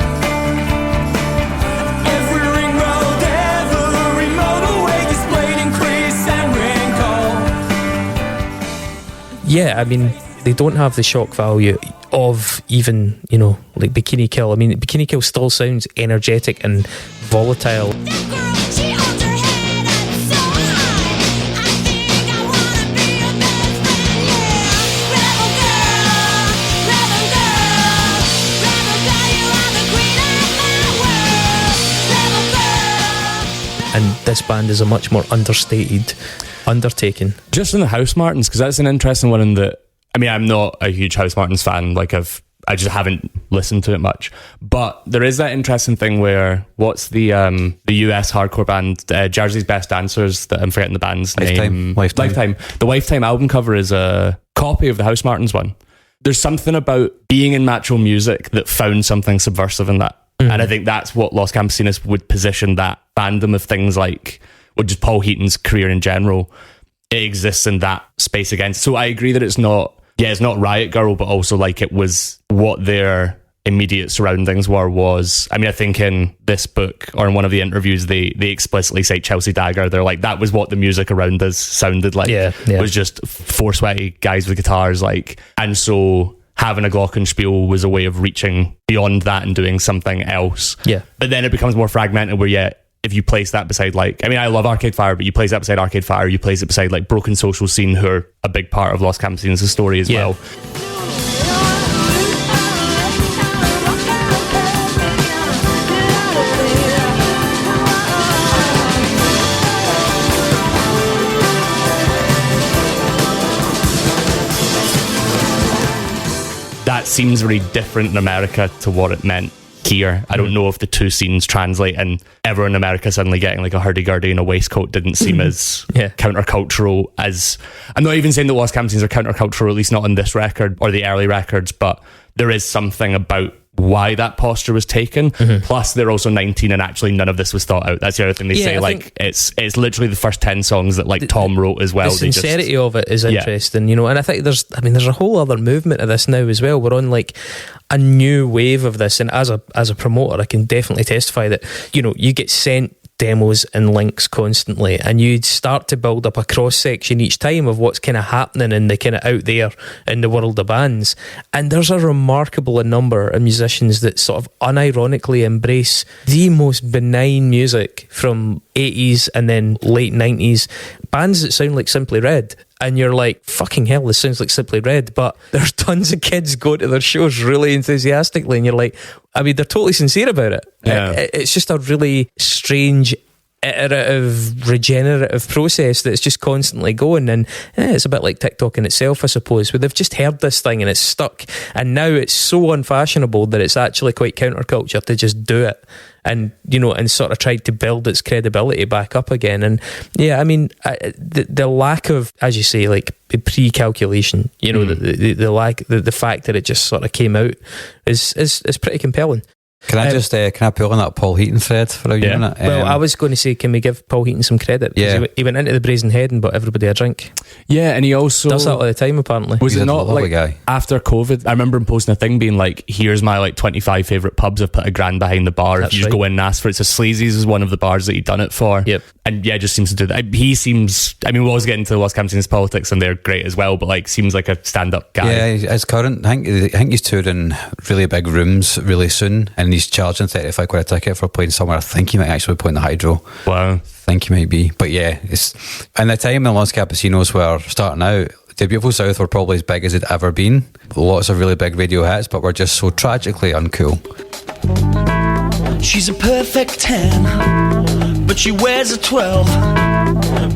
Every ring road, every motorway displayed increase and rainfall. Yeah, I mean, they don't have the shock value of even, you know, like Bikini Kill. I mean, Bikini Kill still sounds energetic and volatile. And this band is a much more understated undertaking. Just in the House Martins, because that's an interesting one in that, I mean, I'm not a huge House Martins fan, like I just haven't listened to it much. But there is that interesting thing where, what's the US hardcore band, Jersey's Best Dancers, that I'm forgetting the band's name. Lifetime. The Lifetime album cover is a copy of the House Martins one. There's something about being in natural music that found something subversive in that. And I think that's what Los Campesinos would position that fandom of things like, or just Paul Heaton's career in general. It exists in that space again. So I agree that it's not Riot Girl, but also like it was what their immediate surroundings was. I mean, I think in this book or in one of the interviews, they explicitly say Chelsea Dagger. They're like, that was what the music around us sounded like. Yeah. It was just four sweaty guys with guitars, like, and so having a glockenspiel was a way of reaching beyond that and doing something else. Yeah. But then it becomes more fragmented where, if you place that beside, like, I mean, I love Arcade Fire, but you place that beside Arcade Fire, you place it beside like Broken Social Scene, who are a big part of Los Campesinos' story as well. That seems very different in America to what it meant here. I don't know if the two scenes translate, and everyone in America suddenly getting like a hurdy-gurdy and a waistcoat didn't seem as countercultural as... I'm not even saying that Los Campesinos are countercultural, at least not on this record or the early records, but there is something about why that posture was taken. Plus they're also 19 and actually none of this was thought out. That's the other thing they say, like it's literally the first 10 songs that like Tom wrote as well. The sincerity of it is interesting, you know, and I think there's a whole other movement of this now as well. We're on like a new wave of this, and as a promoter I can definitely testify that, you know, you get sent demos and links constantly, and you'd start to build up a cross section each time of what's kind of happening in the kind of out there in the world of bands. And there's a remarkable number of musicians that sort of unironically embrace the most benign music from 80s and then late 90s, bands that sound like Simply Red. And you're like, fucking hell, this sounds like Simply Red, but there's tons of kids go to their shows really enthusiastically, and you're like, I mean, they're totally sincere about it. It's just a really strange, iterative, regenerative process that's just constantly going, and it's a bit like TikTok in itself, I suppose, where they've just heard this thing and it's stuck, and now it's so unfashionable that it's actually quite counterculture to just do it. And, you know, and sort of tried to build its credibility back up again. And yeah, I mean, the lack of, as you say, like pre-calculation, you know, the fact that it just sort of came out is pretty compelling. Can I pull on that Paul Heaton thread for a minute? Well, I was going to say, can we give Paul Heaton some credit? Yeah. He went into the Brazen Head and bought everybody a drink. Yeah, and he also does that all the time, apparently. Was it not like guy. After COVID? I remember him posting a thing being like, here's my like 25 favourite pubs. I've put $1,000 behind the bar. If you just go in and ask for it. So Sleazy's is one of the bars that he'd done it for. Yep. And yeah, just seems to do that. He seems, I mean, we'll always get into the Los Campesinos politics and they're great as well, but like seems like a stand-up guy. Yeah, his current, I think he's touring really big rooms really soon, and he's charging £35 a ticket for playing somewhere. I think he might actually be playing the Hydro. Wow. I think he might be. But yeah, it's in the time when Los Campesinos were starting out, the Beautiful South were probably as big as it'd ever been. Lots of really big radio hits, but were just so tragically uncool. She's a perfect 10, but she wears a 12.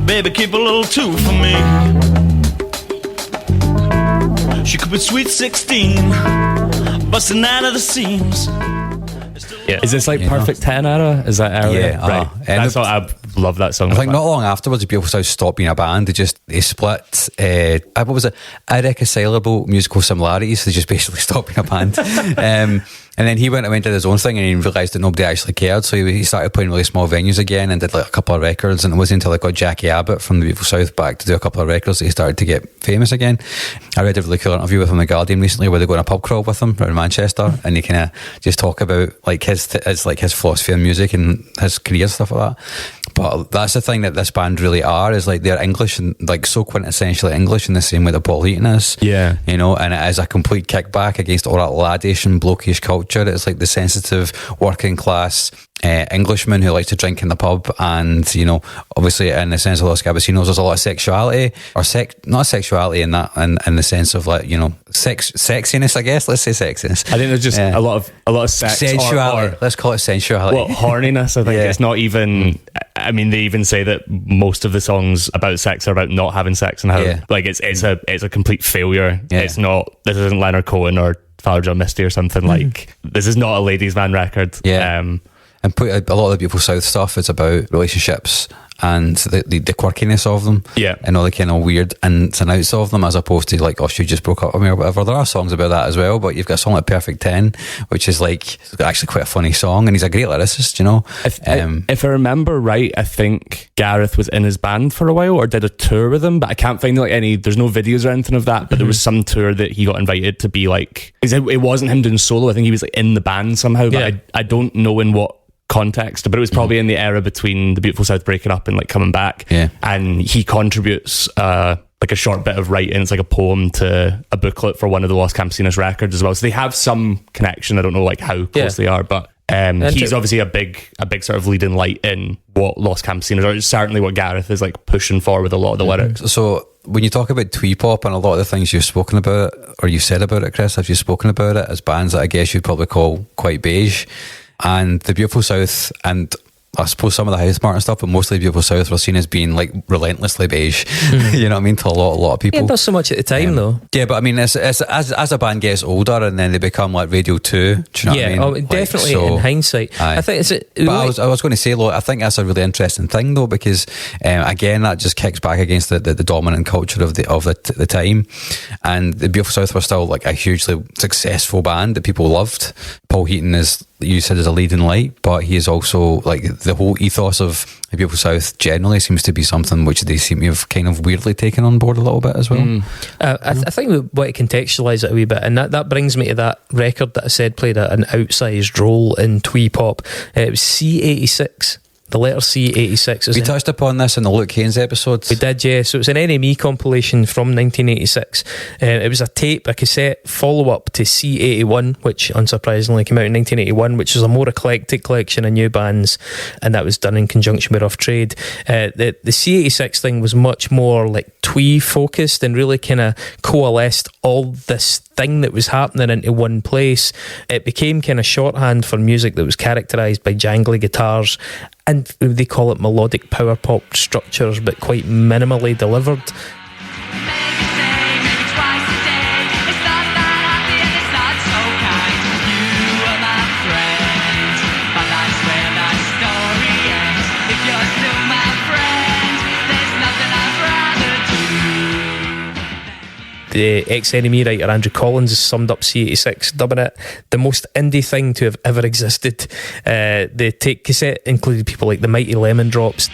Baby, keep a little 2 for me. She could be sweet 16, busting out of the seams. Yeah. Is this like Perfect 10 era? Is that era? Yeah, right. That's what I love that song. I think not long afterwards, the Beautiful South stopped being a band. They split. What was it? Irreconcilable musical similarities. They just basically stopped being a band. And then he went and did his own thing, and he realised that nobody actually cared. So he started playing really small venues again and did like a couple of records. And it wasn't until I got Jackie Abbott from the Beautiful South back to do a couple of records that he started to get famous again. I read a really cool interview with him in The Guardian recently where they go on a pub crawl with him around Manchester, and they kind of just talk about like his philosophy on music and his career, stuff like that. But that's the thing that this band really are, is like they're English and like so quintessentially English in the same way that Paul Heaton is. Yeah. You know, and it is a complete kickback against all that laddish and blokish culture. It's like the sensitive working class Englishman who likes to drink in the pub, and you know, obviously in the sense of Los Campesinos there's a lot of sexuality, or not sexuality in that, in the sense of like, you know, sexiness, I guess. Let's say sexiness. I think there's just a lot of sex, sensuality. Let's call it sensuality. Well, horniness. I think it's not even. I mean, they even say that most of the songs about sex are about not having sex, and how like it's a complete failure. Yeah. It's not. This isn't Leonard Cohen or Father John Misty or something. Like, this is not a ladies' man record. Yeah. And a lot of the Beautiful South stuff is about relationships and the quirkiness of them, and all the kind of weird ins and outs of them, as opposed to like, oh, she just broke up with me or whatever. There are songs about that as well, but you've got a song like Perfect 10, which is like actually quite a funny song, and he's a great lyricist, you know. If I remember right, I think Gareth was in his band for a while or did a tour with him, but I can't find like there's no videos or anything of that, but there was some tour that he got invited to be like, it wasn't him doing solo, I think he was like in the band somehow, but I don't know in what context, but it was probably in the era between the Beautiful South breaking up and like coming back, and he contributes like a short bit of writing. It's like a poem to a booklet for one of the Los Campesinos records as well, so they have some connection. I don't know like how close they are, but he's obviously a big sort of leading light in what Los Campesinos are. It's certainly what Gareth is like pushing for with a lot of the lyrics. So when you talk about twee pop and a lot of the things you've spoken about, or you've said about it, Chris, have you spoken about it as bands that I guess you'd probably call quite beige? And the Beautiful South, and I suppose some of the House Martin stuff, but mostly the Beautiful South were seen as being like relentlessly beige. You know what I mean? To a lot of people. Yeah, not so much at the time though. Yeah, but I mean, as a band gets older and then they become like Radio 2. Do you know what I mean? Oh, definitely. In hindsight, I think it's. But I was going to say, look, I think that's a really interesting thing though, because again, that just kicks back against the dominant culture of the time, and the Beautiful South were still like a hugely successful band that people loved. Paul Heaton is, you said, is a leading light, but he is also like the whole ethos of the Beautiful South generally seems to be something which they seem to have kind of weirdly taken on board a little bit as well. I think we want to contextualise it a wee bit, and that brings me to that record that I said played an outsized role in twee pop. It was C86. The letter C86. We touched upon this in the Luke Haynes episode. We did, yeah. So it's an NME compilation from 1986. It was a cassette follow-up to C81, which unsurprisingly came out in 1981, which was a more eclectic collection of new bands, and that was done in conjunction with Rough Trade. The C86 thing was much more like twee focused and really kind of coalesced all this thing that was happening into one place. It became kind of shorthand for music that was characterised by jangly guitars, and they call it melodic power pop structures, but quite minimally delivered. The ex-NME writer Andrew Collins has summed up C86, dubbing it the most indie thing to have ever existed. The tape cassette included people like the Mighty Lemon Drops.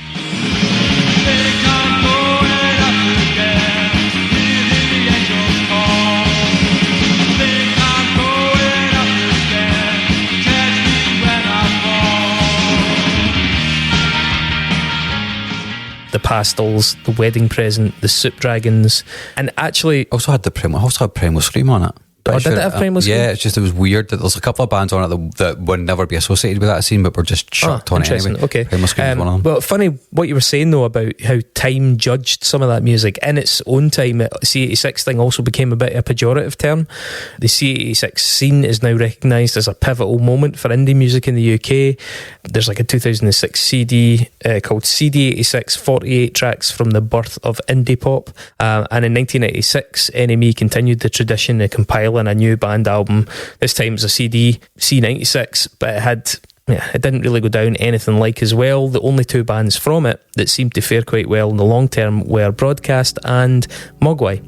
The Pastels, The Wedding Present, The Soup Dragons, and actually also had Primal Scream on it. Oh, did it have Primal Scream? Yeah, it's just, it was weird that there's a couple of bands on it that would never be associated with that scene, but were just chucked on it anyway. Okay. Primal Scream was one of them. Well, funny what you were saying though about how time judged some of that music. In its own time, the C86 thing also became a bit of a pejorative term. The C86 scene is now recognised as a pivotal moment for indie music in the UK. There's like a 2006 CD called CD86, 48 tracks from the birth of indie pop. And in 1986, NME continued the tradition of compiling selling a new band album. This time it was a CD, C96, but it didn't really go down anything like as well. The only two bands from it that seemed to fare quite well in the long term were Broadcast and Mogwai.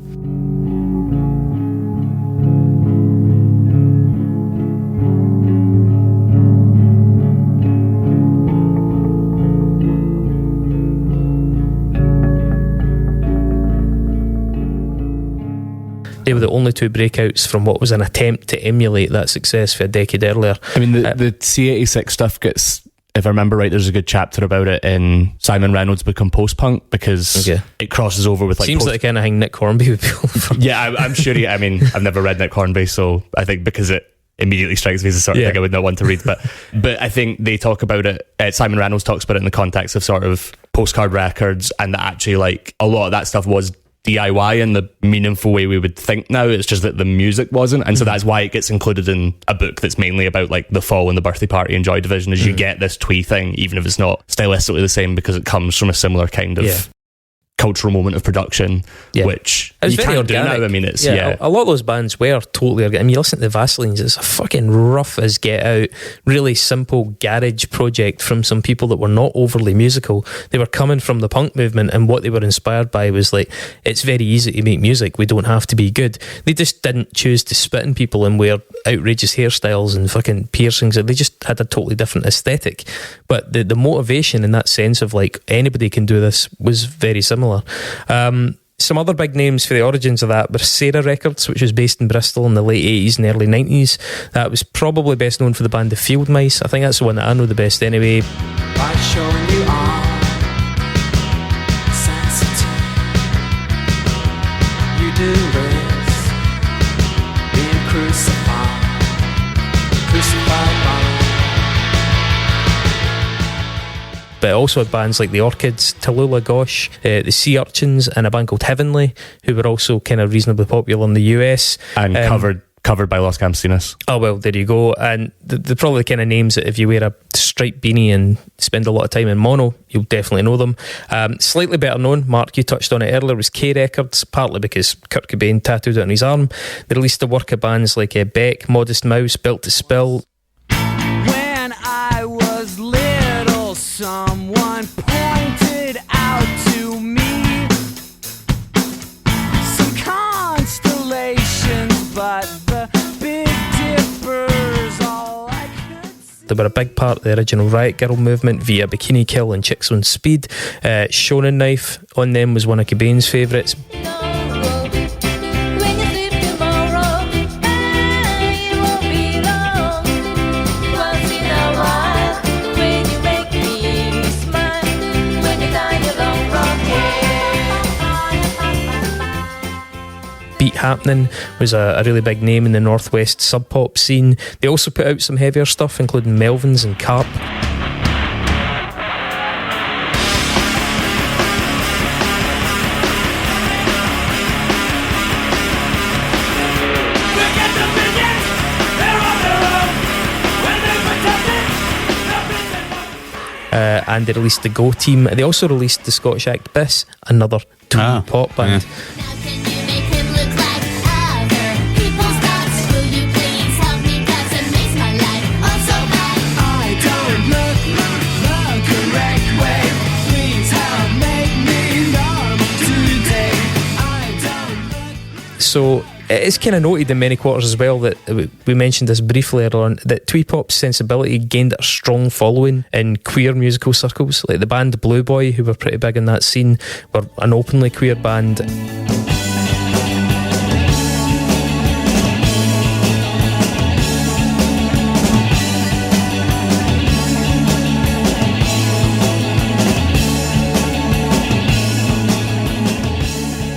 They were the only two breakouts from what was an attempt to emulate that success for a decade earlier. I mean, the C86 stuff gets, if I remember right, there's a good chapter about it in Simon Reynolds' book on post-punk, because it crosses over with like... Seems like the kind of thing Nick Hornby would be all for. Yeah, I'm sure I mean, I've never read Nick Hornby, so I think because it immediately strikes me as the sort of thing I would not want to read, but I think they talk about it, Simon Reynolds talks about it in the context of sort of Postcard Records, and that actually like a lot of that stuff was DIY in the meaningful way we would think now. It's just that the music wasn't, and so that's why it gets included in a book that's mainly about like the Fall and the Birthday Party and Joy Division, is you get this twee thing, even if it's not stylistically the same, because it comes from a similar kind of cultural moment of production, which it's you very can't organic. do now. I mean, it's a lot of those bands were totally organic. I mean, you listen to the Vaselines, it's a fucking rough as get out, really simple garage project from some people that were not overly musical. They were coming from the punk movement, and what they were inspired by was like, it's very easy to make music, we don't have to be good. They just didn't choose to spit in people and wear outrageous hairstyles and fucking piercings. They just had a totally different aesthetic, but the motivation in that sense of like, anybody can do this was very similar. Some other big names for the origins of that were Sarah Records, which was based in Bristol in the late 80s and early 90s. That was probably best known for the band The Field Mice. I think that's the one that I know the best anyway. By showing you are sensitive, you do this, being crucified by. But it also had bands like the Orchids, Tallulah Gosh, the Sea Urchins, and a band called Heavenly, who were also kind of reasonably popular in the US. And covered by Los Campesinos. Oh, well, there you go. And they're probably the kind of names that if you wear a striped beanie and spend a lot of time in mono, you'll definitely know them. Slightly better known, Mark, you touched on it earlier, was K Records, partly because Kurt Cobain tattooed it on his arm. They released the work of bands like Beck, Modest Mouse, Built to Spill. When I was little, someone pointed out to me some constellations, but the Big Dipper's all I could see. They were a big part of the original Riot Girl movement via Bikini Kill and Chicks on Speed. Shonen Knife on them was one of Cobain's favourites. Beat Happening was a really big name in the Northwest sub-pop scene. They also put out some heavier stuff, including Melvins and Carp. And they released the Go Team. They also released the Scottish act Biss, another twee pop band. So it's kind of noted in many quarters as well that we mentioned this briefly earlier on, that twee pop's sensibility gained a strong following in queer musical circles. Like the band Blue Boy, who were pretty big in that scene, were an openly queer band.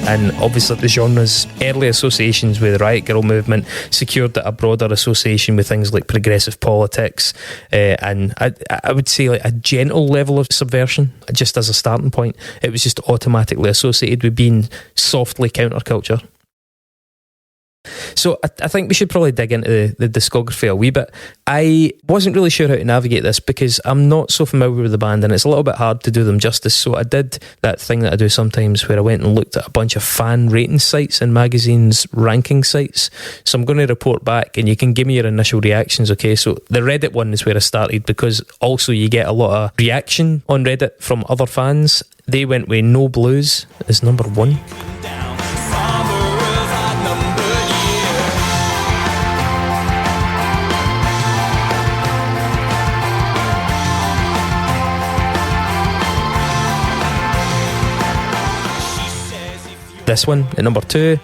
And obviously the genre's early associations with the Riot Girl movement secured a broader association with things like progressive politics, and I would say like a gentle level of subversion, just as a starting point. It was just automatically associated with being softly counterculture. So I think we should probably dig into the discography a wee bit. I wasn't really sure how to navigate this because I'm not so familiar with the band and it's a little bit hard to do them justice. So I did that thing that I do sometimes where I went and looked at a bunch of fan rating sites and magazines ranking sites. So I'm going to report back and you can give me your initial reactions, okay? So the Reddit one is where I started because also you get a lot of reaction on Reddit from other fans. They went with No Blues as number 1. This one at number 2,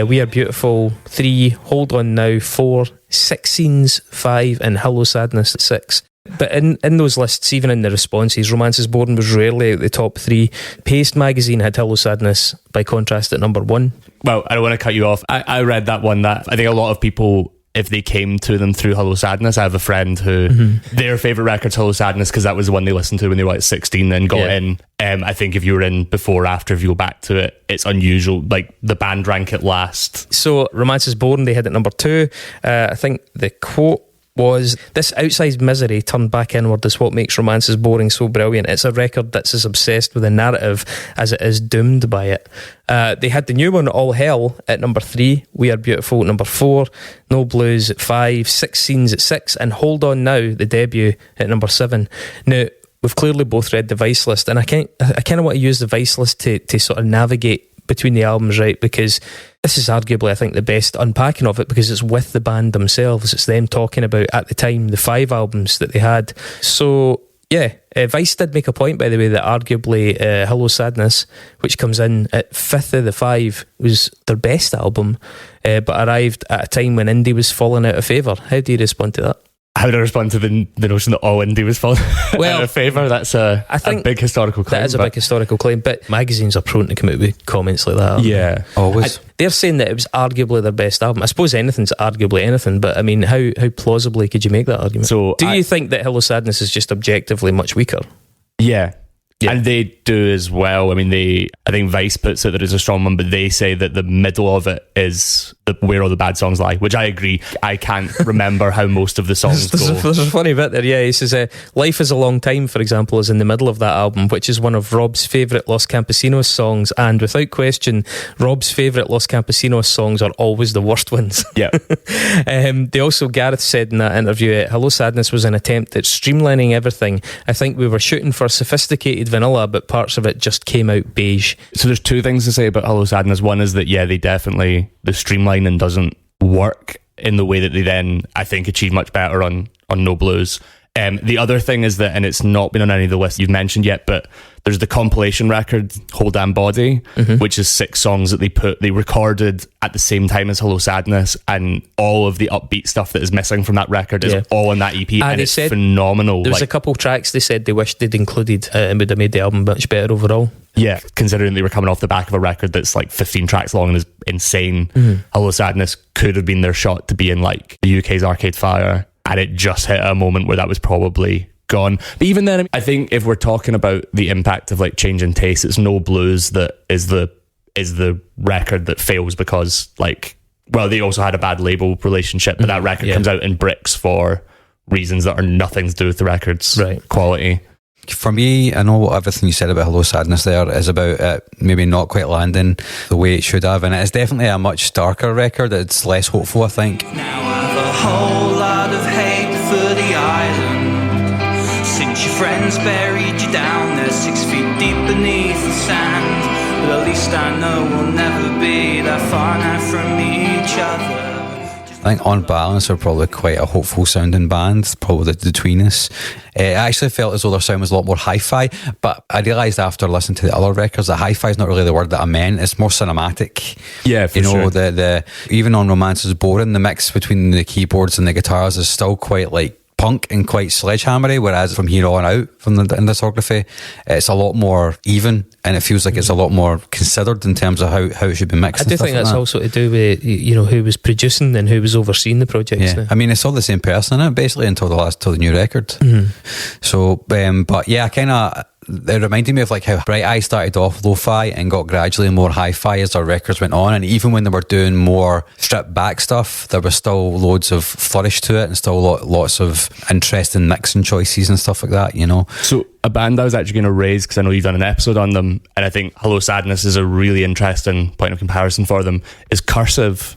We Are Beautiful 3, Hold On Now 4, 6 Scenes 5 and Hello Sadness 6. But in those lists, even in the responses, Romance Is Born was rarely out the top 3. Paste magazine had Hello Sadness by contrast at number 1. Well, I don't want to cut you off. I read that one that I think a lot of people, if they came to them through Hello Sadness, I have a friend who their favourite record's Hello Sadness because that was the one they listened to when they were like 16 and got in. I think if you were in before or after, if you go back to it, it's unusual. Like the band rank it last. So Romance Is Born, they had at number 2. I think the quote was, "This outsized misery turned back inward is what makes Romances Boring so brilliant. It's a record that's as obsessed with the narrative as it is doomed by it." They had the new one, All Hell, at number 3, We Are Beautiful at number 4, No Blues at 5, 6 Scenes at 6, and Hold On Now, the debut, at number 7. Now, we've clearly both read the Vice list, and I kind of want to use the Vice list to sort of navigate between the albums, right? Because this is arguably, I think, the best unpacking of it because it's with the band themselves. It's them talking about, at the time, the 5 albums that they had. So, yeah, Vice did make a point, by the way, that arguably Hello Sadness, which comes in at 5th of the 5, was their best album, but arrived at a time when indie was falling out of favour. How do you respond to that? How would I respond to the notion that all indie was falling out of favour? That's a big historical claim. That is a big historical claim, but magazines are prone to come out with comments like that. Yeah, always. They're saying that it was arguably their best album. I suppose anything's arguably anything, but I mean, how plausibly could you make that argument? So do you think that Hello Sadness is just objectively much weaker? Yeah. And they do as well. I mean, I think Vice puts it that it's a strong one, but they say that the middle of it is where all the bad songs lie, which I agree. I can't remember how most of the songs go. There's a funny bit there, yeah. He says, Life is a Long Time, for example, is in the middle of that album, which is one of Rob's favourite Los Campesinos songs, and without question, Rob's favourite Los Campesinos songs are always the worst ones. Yeah. They also, Gareth said in that interview, Hello Sadness was an attempt at streamlining everything. I think we were shooting for sophisticated vanilla, but parts of it just came out beige. So there's 2 things to say about Hello Sadness. One is that, yeah, they definitely, the streamlining doesn't work in the way that they then, I think, achieve much better on No Blues. The other thing is that, and it's not been on any of the lists you've mentioned yet, but there's the compilation record, Whole Damn Body, which is 6 songs that they recorded at the same time as Hello Sadness, and all of the upbeat stuff that is missing from that record is all on that EP, and it's phenomenal. There was a couple tracks they said they wished they'd included and would have made the album much better overall. Yeah, considering they were coming off the back of a record that's like 15 tracks long and is insane. Hello Sadness could have been their shot to be in like the UK's Arcade Fire, and it just hit a moment where that was probably gone. But even then, I think if we're talking about the impact of like changing taste, it's No Blues that is the record that fails because, like, well, they also had a bad label relationship, but that record comes out in bricks for reasons that are nothing to do with the record's quality. For me, I know everything you said about Hello Sadness there is about it maybe not quite landing the way it should have, and it's definitely a much darker record. It's less hopeful, I think. Now I've a whole lot of hate for the island. Since your friends buried you down there 6 feet deep beneath the sand, but at least I know we'll never be that far now from each other. I think on balance they're probably quite a hopeful sounding band, probably the tweeness. I actually felt as though their sound was a lot more hi-fi, but I realised after listening to the other records that hi-fi is not really the word that I meant. It's more cinematic. Yeah, for sure. The even on Romance Is Boring, the mix between the keyboards and the guitars is still quite like punk and quite sledgehammery, whereas from here on out from the discography it's a lot more even, and it feels like it's a lot more considered in terms of how it should be mixed. I do think that's also to do with, you know, who was producing and who was overseeing the projects. I mean, it's all the same person in it basically until the new record. So but yeah, I kind of it reminded me of like how Bright Eye started off lo-fi and got gradually more hi-fi as their records went on, and even when they were doing more stripped back stuff, there was still loads of flourish to it and still lots of interesting mixing choices and stuff like that, you know. So a band I was actually going to raise, because I know you've done an episode on them, and I think Hello Sadness is a really interesting point of comparison for them, is Cursive.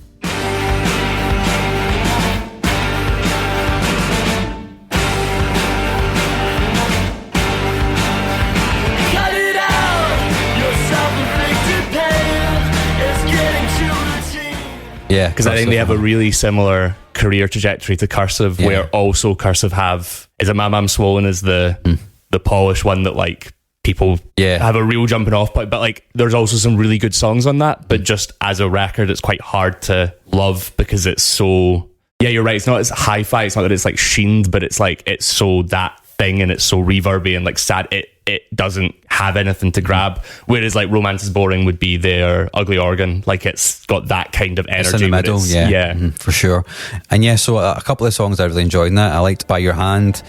Yeah, because I think they have a really similar career trajectory to Cursive, where also Cursive is a Mam Swollen is the polished one that like people have a real jumping off point, but like there's also some really good songs on that, but just as a record it's quite hard to love because it's so, you're right, it's not as hi-fi, it's not that it's like sheened, but it's like it's so that thing and it's so reverby and like sad, it doesn't have anything to grab, whereas like Romance is Boring would be their Ugly Organ, like it's got that kind of energy. It's in the middle, for sure. And so a couple of songs I really enjoyed in that. I liked By Your Hand.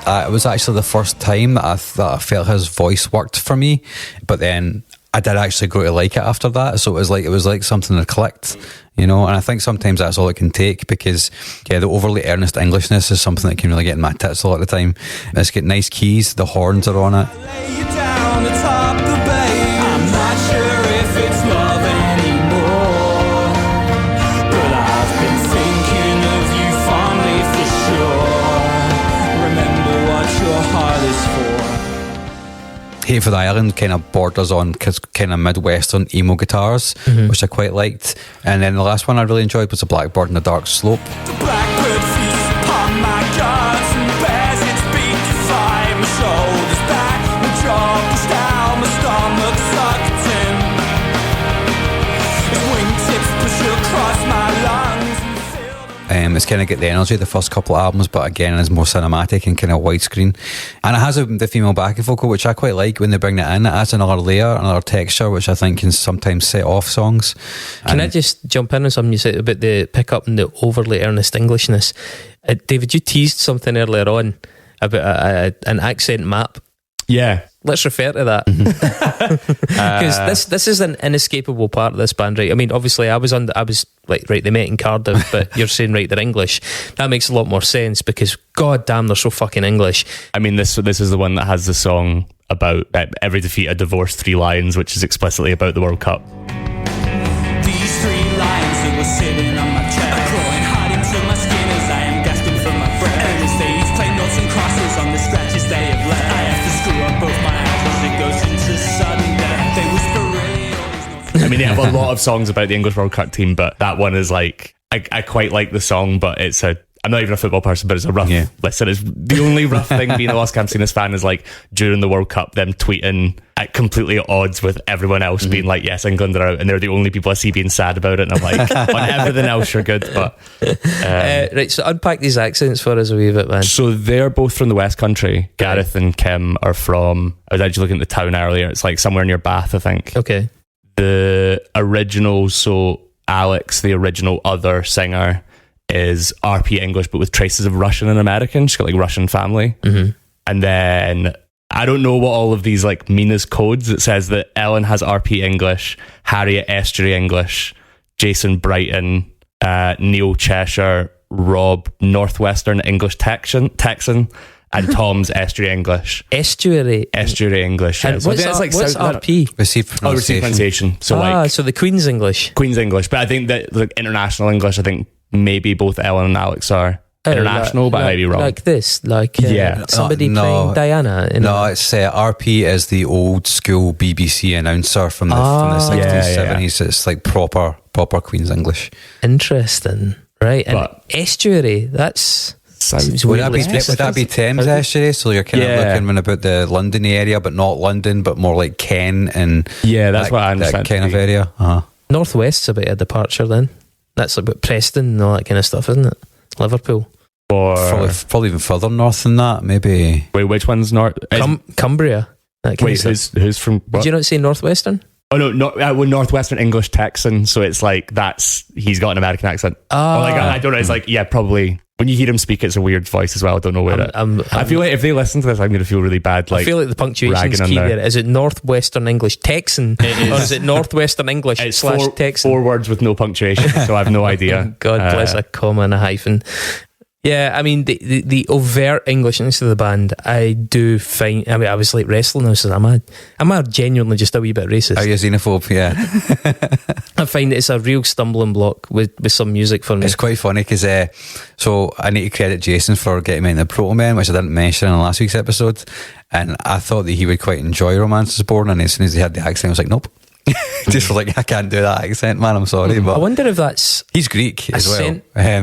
It was actually the first time that I felt his voice worked for me, but then I did actually grow to like it after that. So it was like something that clicked, you know. And I think sometimes that's all it can take, because the overly earnest Englishness is something that can really get in my tits a lot of the time. It's got nice keys, the horns are on it. Lay you down atop the bay. I'm not sure if it's love anymore, but I've been thinking of you fondly for sure. Remember what your heart is for. Hate for the Island kind of borders on kind of Midwestern emo guitars, which I quite liked. And then the last one I really enjoyed was the Blackbird in the Dark Slope. The blackbird feasts upon my guards and bears its beak to fly my shoulders back, my jaw pushed out, my stomach sucked in. Its wingtips push across my lungs and fill them. It's kind of got the energy of the first couple of albums, but again it's more cinematic and kind of widescreen, and it has the female backing vocal, which I quite like when they bring it in. It adds another layer, another texture, which I think can sometimes set off songs. Can I just jump in on something you said about the pickup and the overly earnest Englishness? David, you teased something earlier on about an accent map. Yeah, let's refer to that, because this is an inescapable part of this band, right? I mean, obviously I was like, right, they met in Cardiff, but you're saying, right, they're English. That makes a lot more sense, because god damn, they're so fucking English. I mean, this is the one that has the song about every defeat a divorce, 3 lions, which is explicitly about the World Cup. These 3 lions that were sitting on my chest are crawling hard into my skin as I am gasping for my breath. And as they each play noughts and crosses on the scratches they have left, I have to screw up both my eyes as it goes into sudden death. They whisper really. I mean, they have a lot of songs about the English World Cup team, but that one is like, I quite like the song, but I'm not even a football person, but it's a rough listen. It's the only rough thing being a Los Campesinos fan is like during the World Cup, them tweeting at completely at odds with everyone else, being like, yes, England are out, and they're the only people I see being sad about it. And I'm like, on everything else, you're good. But right, so unpack these accents for us a wee bit, man. So they're both from the West Country. Gareth and Kim are from, I was actually looking at the town earlier, it's like somewhere near Bath, I think. Okay. The original, so Alex, the original other singer, is RP English but with traces of Russian and American. She's got like Russian family. And then I don't know what all of these like mean as codes. It says that Ellen has RP English, Harriet Estuary English, Jason Brighton, Neil Cheshire, Rob Northwestern English Texan, and Tom's Estuary English. Estuary English. And what's RP? Received pronunciation. So so the Queen's English. But I think that like international English, I think maybe both Ellen and Alex are international, but I might be wrong. Like this, somebody playing Diana. No, it's RP is the old school BBC announcer from the 60s, 70s. It's like proper Queen's English. Interesting, right? And estuary, that's... Would that be Thames Estuary? So you're kind of looking about the London area, but not London, but more like Ken and that's what I understand. That kind of area. Northwest's a bit of departure then. That's like about Preston and all that kind of stuff, isn't it? Liverpool. Or probably even further north than that, maybe. Wait, which one's north? Cumbria. That kind Wait, of stuff. who's from what? Did you not say Northwestern? Oh no, well, Northwestern English Texan. So it's like he's got an American accent. Oh, like I don't know. It's like probably when you hear him speak, it's a weird voice as well. I don't know where I feel like if they listen to this, I'm going to feel really bad. Like I feel like the punctuation's key there. Is it Northwestern English Texan or is it Northwestern English it's / Texan? 4 words with no punctuation, so I have no idea. God bless a comma and a hyphen. Yeah, I mean the overt Englishness of the band, I do find. I mean, I was like wrestling. I was like, am I genuinely just a wee bit racist? Are you a xenophobe? Yeah. I find it's a real stumbling block with some music for me. It's quite funny because so I need to credit Jason for getting me into Proto Men, which I didn't mention in last week's episode, and I thought that he would quite enjoy Romance Is Born, and as soon as he had the accent, I was like, nope. Just for like, I can't do that accent, man, I'm sorry. But I wonder if that's... He's Greek as well. I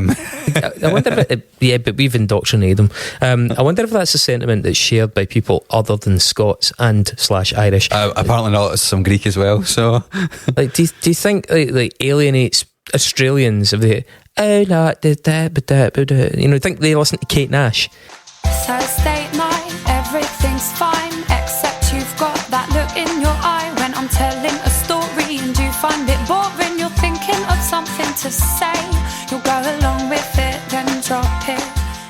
wonder if but we've indoctrinated him. I wonder if that's a sentiment that's shared by people other than Scots and / Irish. Apparently not, it's some Greek as well, so... Like, do you think like alienates Australians if they... Oh, no, think they listen to Kate Nash? Thursday night, everything's fine, except you've got that look in your eye when I'm telling a story and you find it boring. You're thinking of something to say, you'll go along with it, then drop it,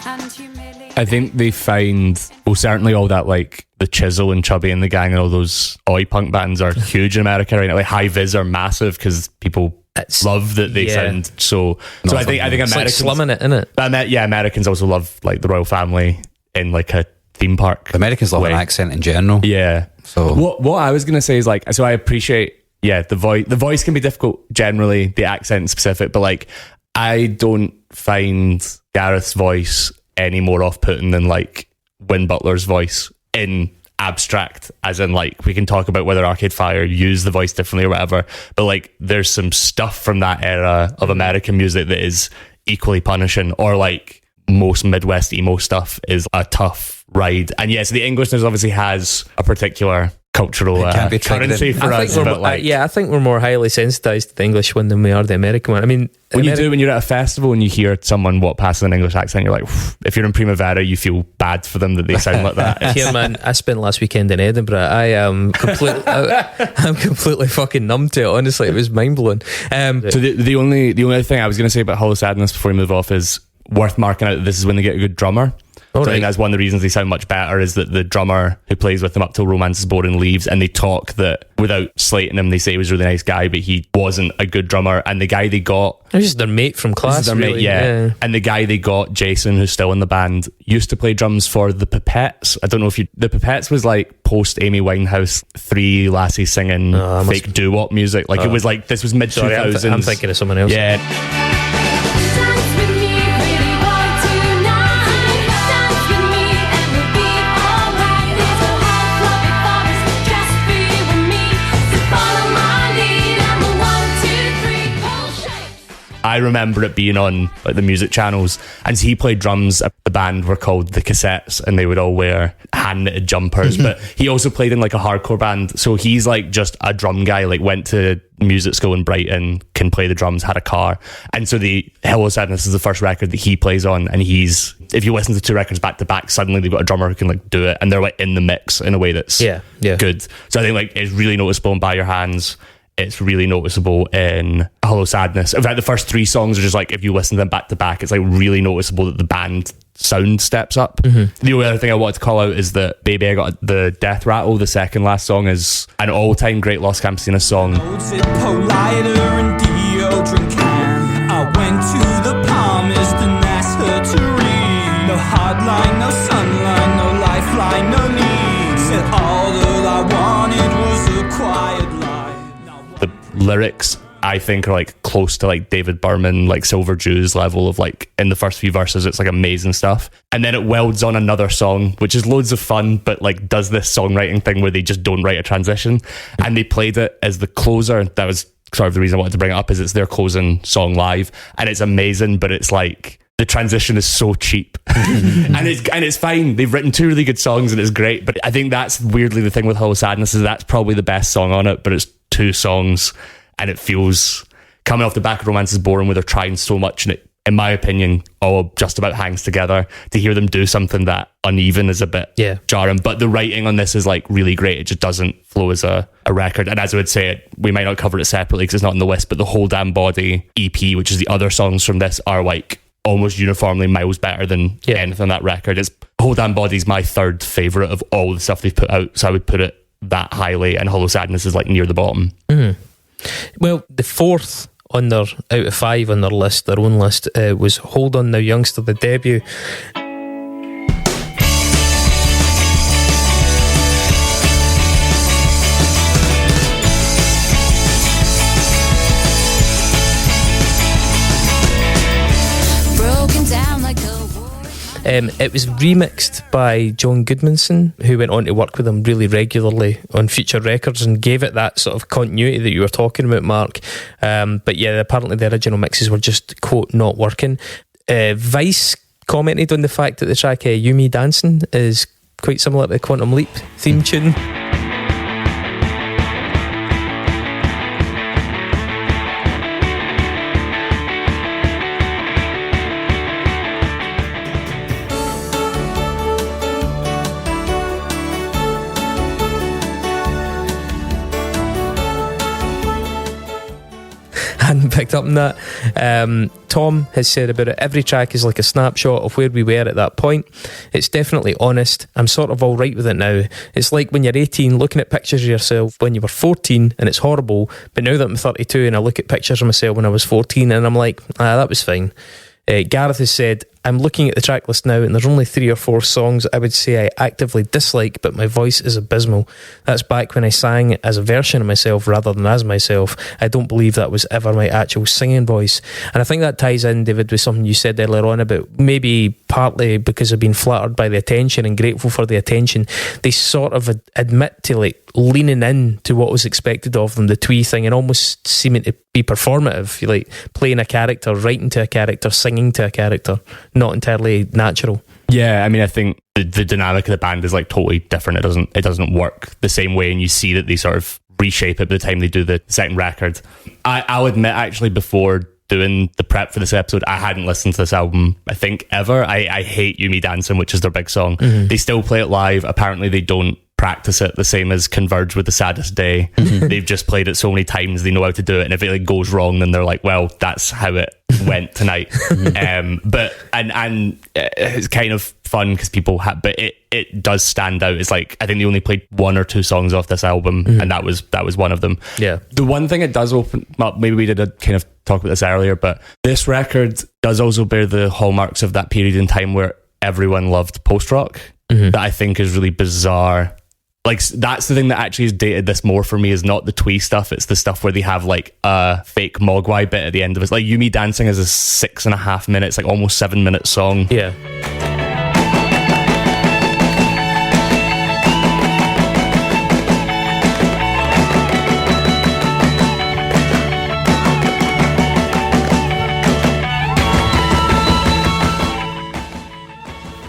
and humiliate. I think they find, well, certainly all that, like the Chisel and Chubby and the Gang and all those oi punk bands are huge in America right now. Like High Vis are massive because people love that they sound so. So I think Americans like slumming it, innit? But Americans also love like the Royal Family in like a theme park. Americans love an accent in general. Yeah. So what I was gonna say is like, so I appreciate the voice can be difficult generally, the accent specific, but like I don't find Gareth's voice any more off-putting than like Win Butler's voice in abstract, as in like we can talk about whether Arcade Fire use the voice differently or whatever, but like there's some stuff from that era of American music that is equally punishing, or like most Midwest emo stuff is a tough ride. And yes, the Englishness obviously has a particular cultural currency for us. I think we're more highly sensitized to the English one than we are the American one. I mean, when you're at a festival and you hear someone walk past with an English accent, you're like, if you're in Primavera, you feel bad for them that they sound like that. Here, man, I spent last weekend in Edinburgh. I am completely, I'm completely fucking numb to it. Honestly, it was mind blowing. So the only other thing I was going to say about Hollow Sadness before we move off is worth marking out that this is when they get a good drummer. I think that's one of the reasons they sound much better, is that the drummer who plays with them up till Romance Is Boring leaves, and they talk that without slating him, they say he was a really nice guy, but he wasn't a good drummer. And the guy they got, it was just their mate from class, really. Yeah. And the guy they got, Jason, who's still in the band, used to play drums for the Pipettes. I don't know if the Pipettes was like post Amy Winehouse, three lassies singing fake doo-wop music. Like it was like, this was mid 2000s. I'm thinking of someone else. Yeah. I remember it being on like the music channels, and he played drums. The band were called The Cassettes, and they would all wear hand knitted jumpers. But he also played in like a hardcore band, so he's like just a drum guy. Like went to music school in Brighton, can play the drums, had a car, and so the Hello Sadness is the first record that he plays on. And he's, if you listen to two records back to back, suddenly they've got a drummer who can like do it, and they're like in the mix in a way that's good. So I think like it's really noticeable in By Your Hands. It's really noticeable in Hollow Sadness. In fact, the first three songs are just like, if you listen to them back to back, it's like really noticeable that the band sound steps up. The only other thing I wanted to call out is that Baby I Got the Death Rattle, the second last song, is an all-time great Los Campesinos song. I went to the palmist and asked her to read. No hardline, no sunline, no lifeline, no need. Said all that I wanted was a quiet life. The lyrics, I think, are like close to like David Berman, like Silver Jews level of like, in the first few verses, it's like amazing stuff. And then it welds on another song, which is loads of fun, but like does this songwriting thing where they just don't write a transition. And they played it as the closer. That was sort of the reason I wanted to bring it up, is it's their closing song live, and it's amazing, but it's like the transition is so cheap. and it's fine. They've written two really good songs and it's great, but I think that's weirdly the thing with Hollow Sadness, is that's probably the best song on it, but it's two songs, and it feels, coming off the back of Romance Is Boring, where they're trying so much and it in my opinion, all just about hangs together. To hear them do something that uneven is a bit jarring, but the writing on this is like really great. It just doesn't flow as a record. And as I would say, we might not cover it separately because it's not on the list, but the Whole Damn Body EP, which is the other songs from this, are like almost uniformly miles better than anything on that record. It's Whole Damn Body is my third favourite of all the stuff they've put out, so I would put it that highly, and Hollow Sadness is like near the bottom. Well, the fourth on their out of 5 on their list, their own list, was Hold On Now Youngster, the debut. It was remixed by John Goodmanson, who went on to work with him really regularly on future records and gave it that sort of continuity that you were talking about, Mark. But yeah, apparently the original mixes were just, quote, not working. Vice commented on the fact that the track You Me Dancing is quite similar to the Quantum Leap theme tune. Hadn't picked up on that. Tom has said about it, every track is like a snapshot of where we were at that point. It's definitely honest. I'm sort of alright with it now. It's like when you're 18 looking at pictures of yourself when you were 14 and it's horrible, but now that I'm 32 and I look at pictures of myself when I was 14 and I'm like, that was fine. Gareth has said, I'm looking at the track list now and there's only 3 or 4 songs I would say I actively dislike, but my voice is abysmal. That's back when I sang as a version of myself rather than as myself. I don't believe that was ever my actual singing voice. And I think that ties in, David, with something you said earlier on about maybe partly because I've been flattered by the attention and grateful for the attention. They sort of admit to like leaning in to what was expected of them, the twee thing, and almost seeming to be performative, like playing a character, writing to a character, singing to a character, not entirely natural. Yeah, I mean, I think the dynamic of the band is like totally different. It doesn't work the same way, and you see that they sort of reshape it by the time they do the second record. I'll admit, actually, before doing the prep for this episode, I hadn't listened to this album, I think, ever. I hate You Me Dancing, which is their big song. They still play it live. Apparently they don't practice it the same as Converge with the Saddest Day. They've just played it so many times they know how to do it, and if it like goes wrong then they're like, well, that's how it went tonight. But it's kind of fun because people but it does stand out. It's like I think they only played 1 or 2 songs off this album, and that was one of them. Yeah, the one thing it does open up, maybe we did a kind of talk about this earlier, but this record does also bear the hallmarks of that period in time where everyone loved post-rock, that I think is really bizarre. Like, that's the thing that actually has dated this more for me, is not the twee stuff, it's the stuff where they have like a fake mogwai bit at the end of it. Like You Me Dancing is a 6.5 minutes, like almost 7-minute song. Yeah.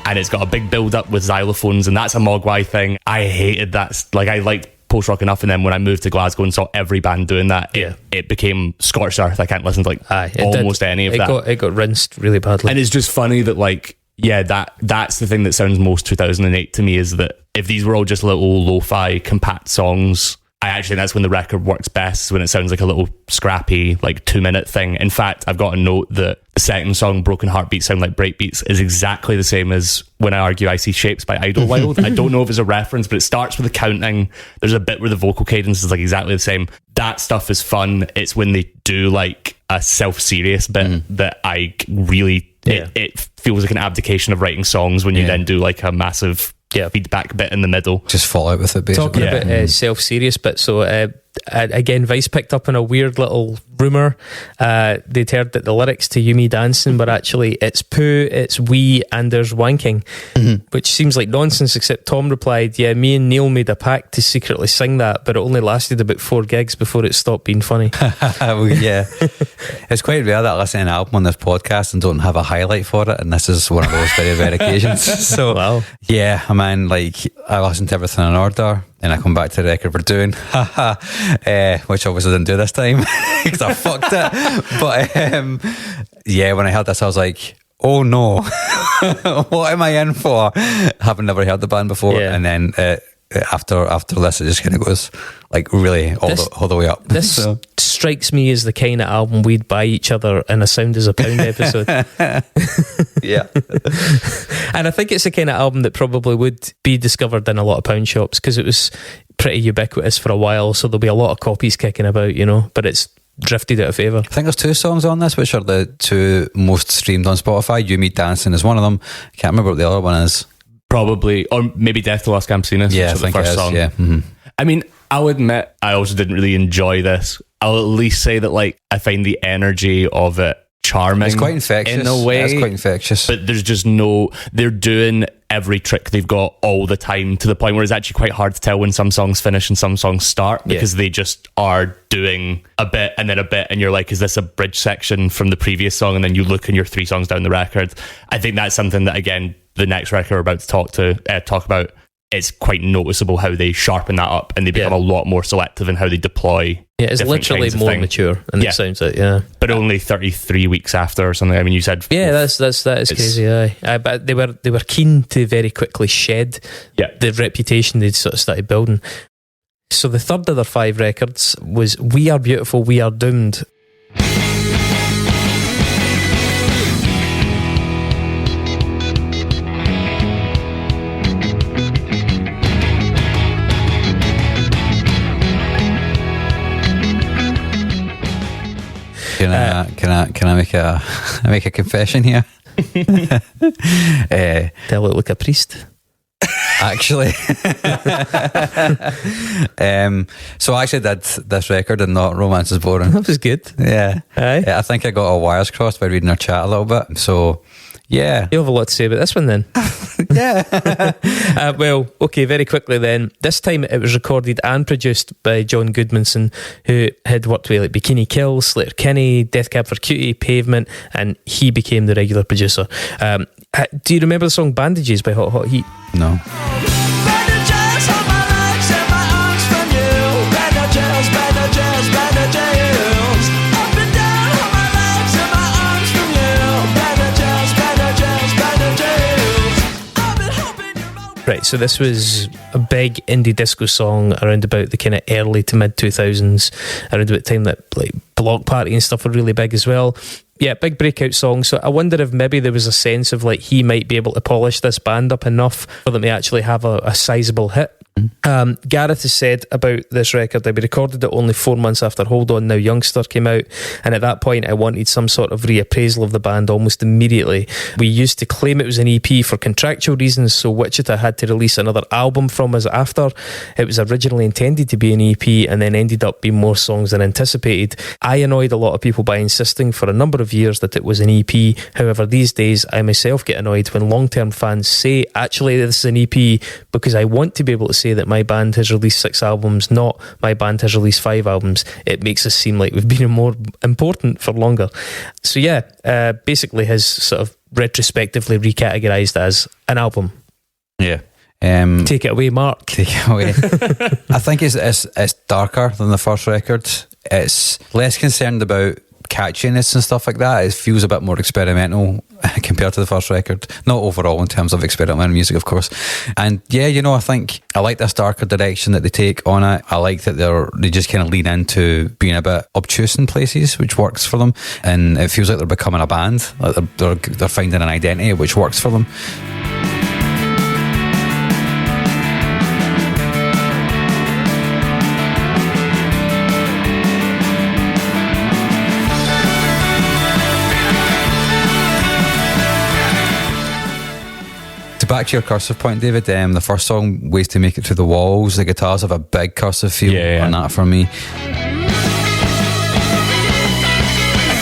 And it's got a big build up with xylophones, and that's a mogwai thing. I hated that. Like, I liked post-rock enough, and then when I moved to Glasgow and saw every band doing that, it became scorched earth. I can't listen to like almost any of that. It got rinsed really badly. And it's just funny that like, yeah, that's the thing that sounds most 2008 to me, is that if these were all just little lo-fi compact songs, I actually think that's when the record works best, when it sounds like a little scrappy, like 2-minute thing. In fact, I've got a note that the second song, Broken Heartbeats Sound Like Breakbeats, is exactly the same as When I Argue I See Shapes by Idlewild. I don't know if it's a reference, but it starts with the counting. There's a bit where the vocal cadence is like exactly the same. That stuff is fun. It's when they do like a self-serious bit that I really, it feels like an abdication of writing songs when you then do like a massive feedback bit in the middle. Just fall out with it, basically. Talking about self-serious bits, so again, Vice picked up on a weird little rumour. They'd heard that the lyrics to You Me Dancing were actually it's poo, it's wee, and there's wanking, which seems like nonsense, except Tom replied, yeah, me and Neil made a pact to secretly sing that, but it only lasted about 4 gigs before it stopped being funny. Well, yeah. It's quite rare that I listen to an album on this podcast and don't have a highlight for it, and this is one of those very rare occasions. So, yeah, I mean, like, I listen to everything in order. And I come back to the record we're doing, which obviously didn't do this time because I fucked it. But yeah, when I heard this, I was like, oh no, what am I in for? Having never heard the band before. Yeah. And then after this, it just kind of goes like really all the way up. This strikes me as the kind of album we'd buy each other in a Sound as a Pound episode. Yeah. And I think it's the kind of album that probably would be discovered in a lot of pound shops because it was pretty ubiquitous for a while, so there'll be a lot of copies kicking about, you know, but it's drifted out of favour. I think there's 2 songs on this which are the 2 most streamed on Spotify. You Me Dancing is one of them. I can't remember what the other one is. Probably, or maybe Death to Los Campesinos, yeah, which is the first song. Yeah. Mm-hmm. I mean, I'll admit I also didn't really enjoy this. I'll at least say that like I find the energy of it charming. It's quite infectious in a way. It's quite infectious. But there's just they're doing every trick they've got all the time to the point where it's actually quite hard to tell when some songs finish and some songs start because they just are doing a bit and then a bit and you're like, is this a bridge section from the previous song? And then you look and you're 3 songs down the record. I think that's something that, again, the next record we're about to talk about, it's quite noticeable how they sharpen that up and they become a lot more selective in how they deploy. Yeah, it's literally more mature, and it sounds like but only 33 weeks after or something. I mean, you said that is crazy. But they were keen to very quickly shed the reputation they'd sort of started building. So the third of their 5 records was We Are Beautiful, We Are Doomed. Can I make a confession here? Do I look like a priest? Actually, so I actually did this record and not Romance is Boring. That was good. Yeah. Aye. I think I got our wires crossed by reading our chat a little bit. So yeah, you have a lot to say about this one then. Yeah. Well, okay, very quickly then. This time it was recorded and produced by John Goodmanson, who had worked with like Bikini Kill, Slater Kinney, Death Cab for Cutie, Pavement, and he became the regular producer. Do you remember the song Bandages by Hot Hot Heat? No. Right, so this was a big indie disco song around about the kind of early to mid 2000s, around about the time that like Block Party and stuff were really big as well. Yeah, big breakout song. So I wonder if maybe there was a sense of like he might be able to polish this band up enough for them to actually have a sizable hit. Gareth has said about this record that we recorded it only 4 months after Hold On Now Youngster came out, and at that point I wanted some sort of reappraisal of the band almost immediately. We used to claim it was an EP for contractual reasons, so Wichita had to release another album from us after. It was originally intended to be an EP and then ended up being more songs than anticipated. I annoyed a lot of people by insisting for a number of years that it was an EP. However, these days I myself get annoyed when long-term fans say actually this is an EP, because I want to be able to say that my band has released 6 albums, not my band has released 5 albums. It makes us seem like we've been more important for longer. So yeah, basically his sort of retrospectively recategorised as an album. Yeah. Take it away, Mark. Take it away. I think it's darker than the first record. It's less concerned about catchiness and stuff like that. It feels a bit more experimental compared to the first record, not overall in terms of experimental music, of course. And yeah, you know, I think I like this darker direction that they take on it. I like that they just kind of lean into being a bit obtuse in places, which works for them, and it feels like they're becoming a band, like they're finding an identity which works for them. Back to your cursive point, David, the first song, Ways to Make It Through the Walls, the guitars have a big cursive feel on that for me. I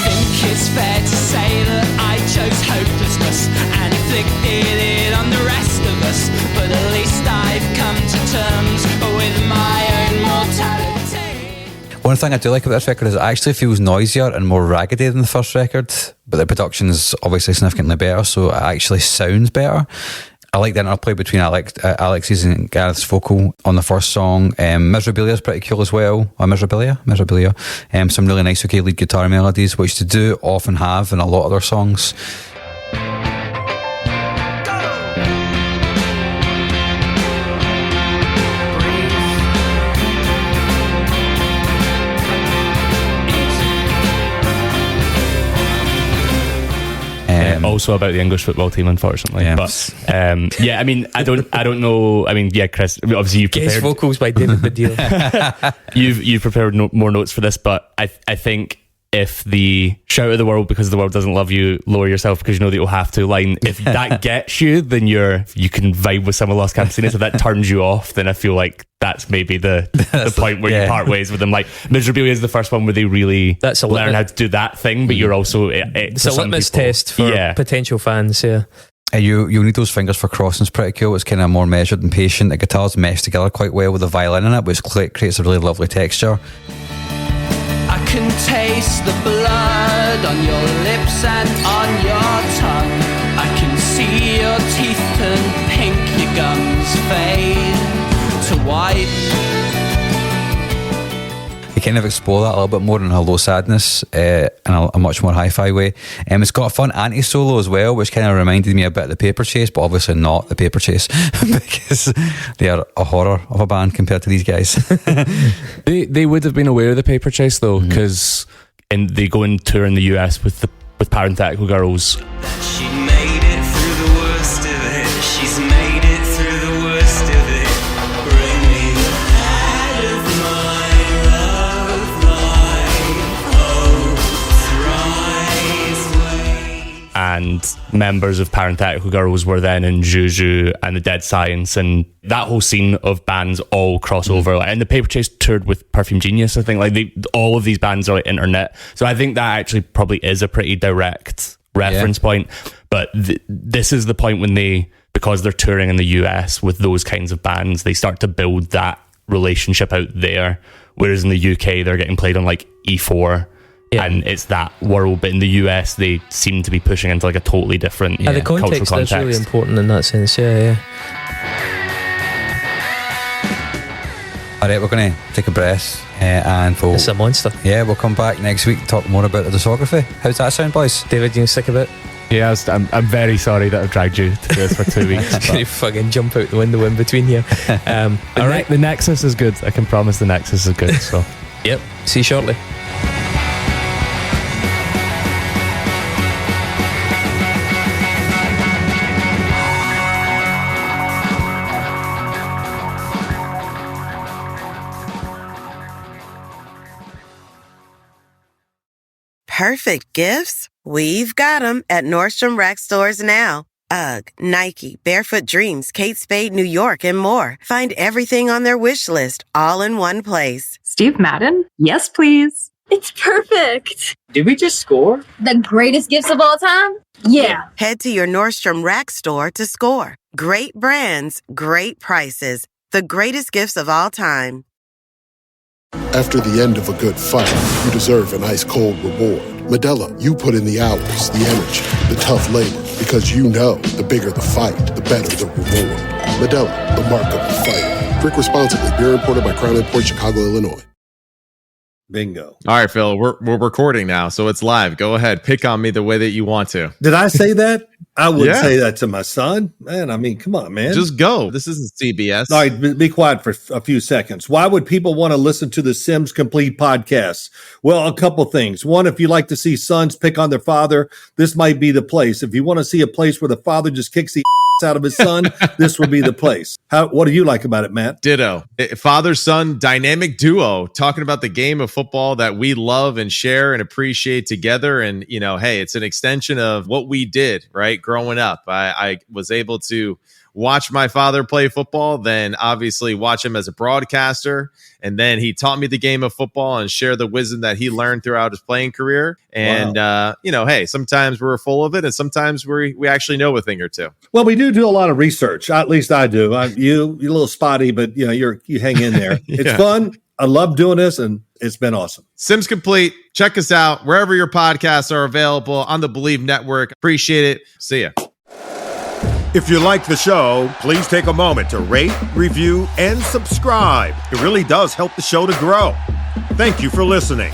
think it's fair to say that I chose hopelessness and inflicted it on the rest of us, but at least I've come to terms with my own mortality. One thing I do like about this record is it actually feels noisier and more raggedy than the first record, but the production is obviously significantly better, so it actually sounds better. I like the interplay between Alex's and Gareth's vocal on the first song. Miserabilia is pretty cool as well. Or Miserabilia. Some really nice lead guitar melodies, which they do often have in a lot of their songs. Also about the English football team, unfortunately. Yeah. But I mean, I don't know. I mean, yeah, Chris. Obviously, you prepared Guest vocals by David Baddiel. You've prepared more notes for this, but I think if the shout at the world because the world doesn't love you, lower yourself because you know that you'll have to line, if that gets you, then you can vibe with some of Los Campesinos. If that turns you off, then I feel like that's maybe the point where you part ways with them. Like Miserabilia is the first one where they really learn how to do that thing, but you're also it's a litmus test for potential fans. Yeah. You need those fingers for crossing's pretty cool. It's kind of more measured and patient. The guitars mesh together quite well with the violin in it, which creates a really lovely texture. I can taste the blood on your lips and on your tongue. I can see your teeth turn pink, your gums fade to white. You kind of explore that a little bit more in Hello Sadness in a much more hi-fi way. It's got a fun anti-solo as well, which kind of reminded me a bit of the Paper Chase, but obviously not the Paper Chase because they are a horror of a band compared to these guys. They would have been aware of the Paper Chase though, because they go and tour in the US with Parenthetical Girls. She made it through the worst of it. She's made it through the worst of it. Bring me the head of my love, my hope, thrice. And members of Parenthetical Girls were then in Juju and the Dead Science, and that whole scene of bands all cross over. And the Paper Chase toured with Perfume Genius, I think. Like all of these bands are like internet, so I think that actually probably is a pretty direct reference point. But this is the point when because they're touring in the US with those kinds of bands, they start to build that relationship out there, whereas in the UK they're getting played on like E4. Yeah. And it's that world, but in the US they seem to be pushing into like a totally different the context is really important in that sense. Yeah. Alright, we're going to take a breath and we'll... It's a monster. Yeah, we'll come back next week to talk more about the discography. How's that sound, boys? David, you sick of it? Yeah, I'm very sorry that I've dragged you to do this for 2 weeks. You fucking jump out the window in between here. Alright, the Nexus is good. I can promise the Nexus is good. So, yep, see you shortly. Perfect gifts? We've got them at Nordstrom Rack stores now. UGG, Nike, Barefoot Dreams, Kate Spade, New York, and more. Find everything on their wish list all in one place. Steve Madden? Yes, please. It's perfect. Did we just score? The greatest gifts of all time? Yeah. Head to your Nordstrom Rack store to score. Great brands, great prices. The greatest gifts of all time. After the end of a good fight, you deserve an ice-cold reward. Modelo, you put in the hours, the energy, the tough labor, because you know the bigger the fight, the better the reward. Modelo, the mark of the fighter. Drink responsibly. Beer imported by Crown Imports, Chicago, Illinois. Bingo. All right, Phil, we're recording now, so it's live. Go ahead. Pick on me the way that you want to. Did I say that? I wouldn't say that to my son. Man, I mean, come on, man. Just go. This isn't CBS. All right, be quiet for a few seconds. Why would people want to listen to the Sims Complete podcast? Well, a couple things. One, if you like to see sons pick on their father, this might be the place. If you want to see a place where the father just kicks the out of his son, this would be the place. What do you like about it, Matt? Ditto. Father-son dynamic duo talking about the game of football that we love and share and appreciate together. And, you know, hey, it's an extension of what we did, right? Growing up, I was able to watch my father play football, then obviously watch him as a broadcaster. And then he taught me the game of football and share the wisdom that he learned throughout his playing career. And, you know, hey, sometimes we're full of it and sometimes we actually know a thing or two. Well, we do a lot of research. At least I do. You're a little spotty, but you know, you hang in there. It's fun. I love doing this and it's been awesome. Sims Complete. Check us out wherever your podcasts are available on the Believe Network. Appreciate it. See ya. If you like the show, please take a moment to rate, review, and subscribe. It really does help the show to grow. Thank you for listening.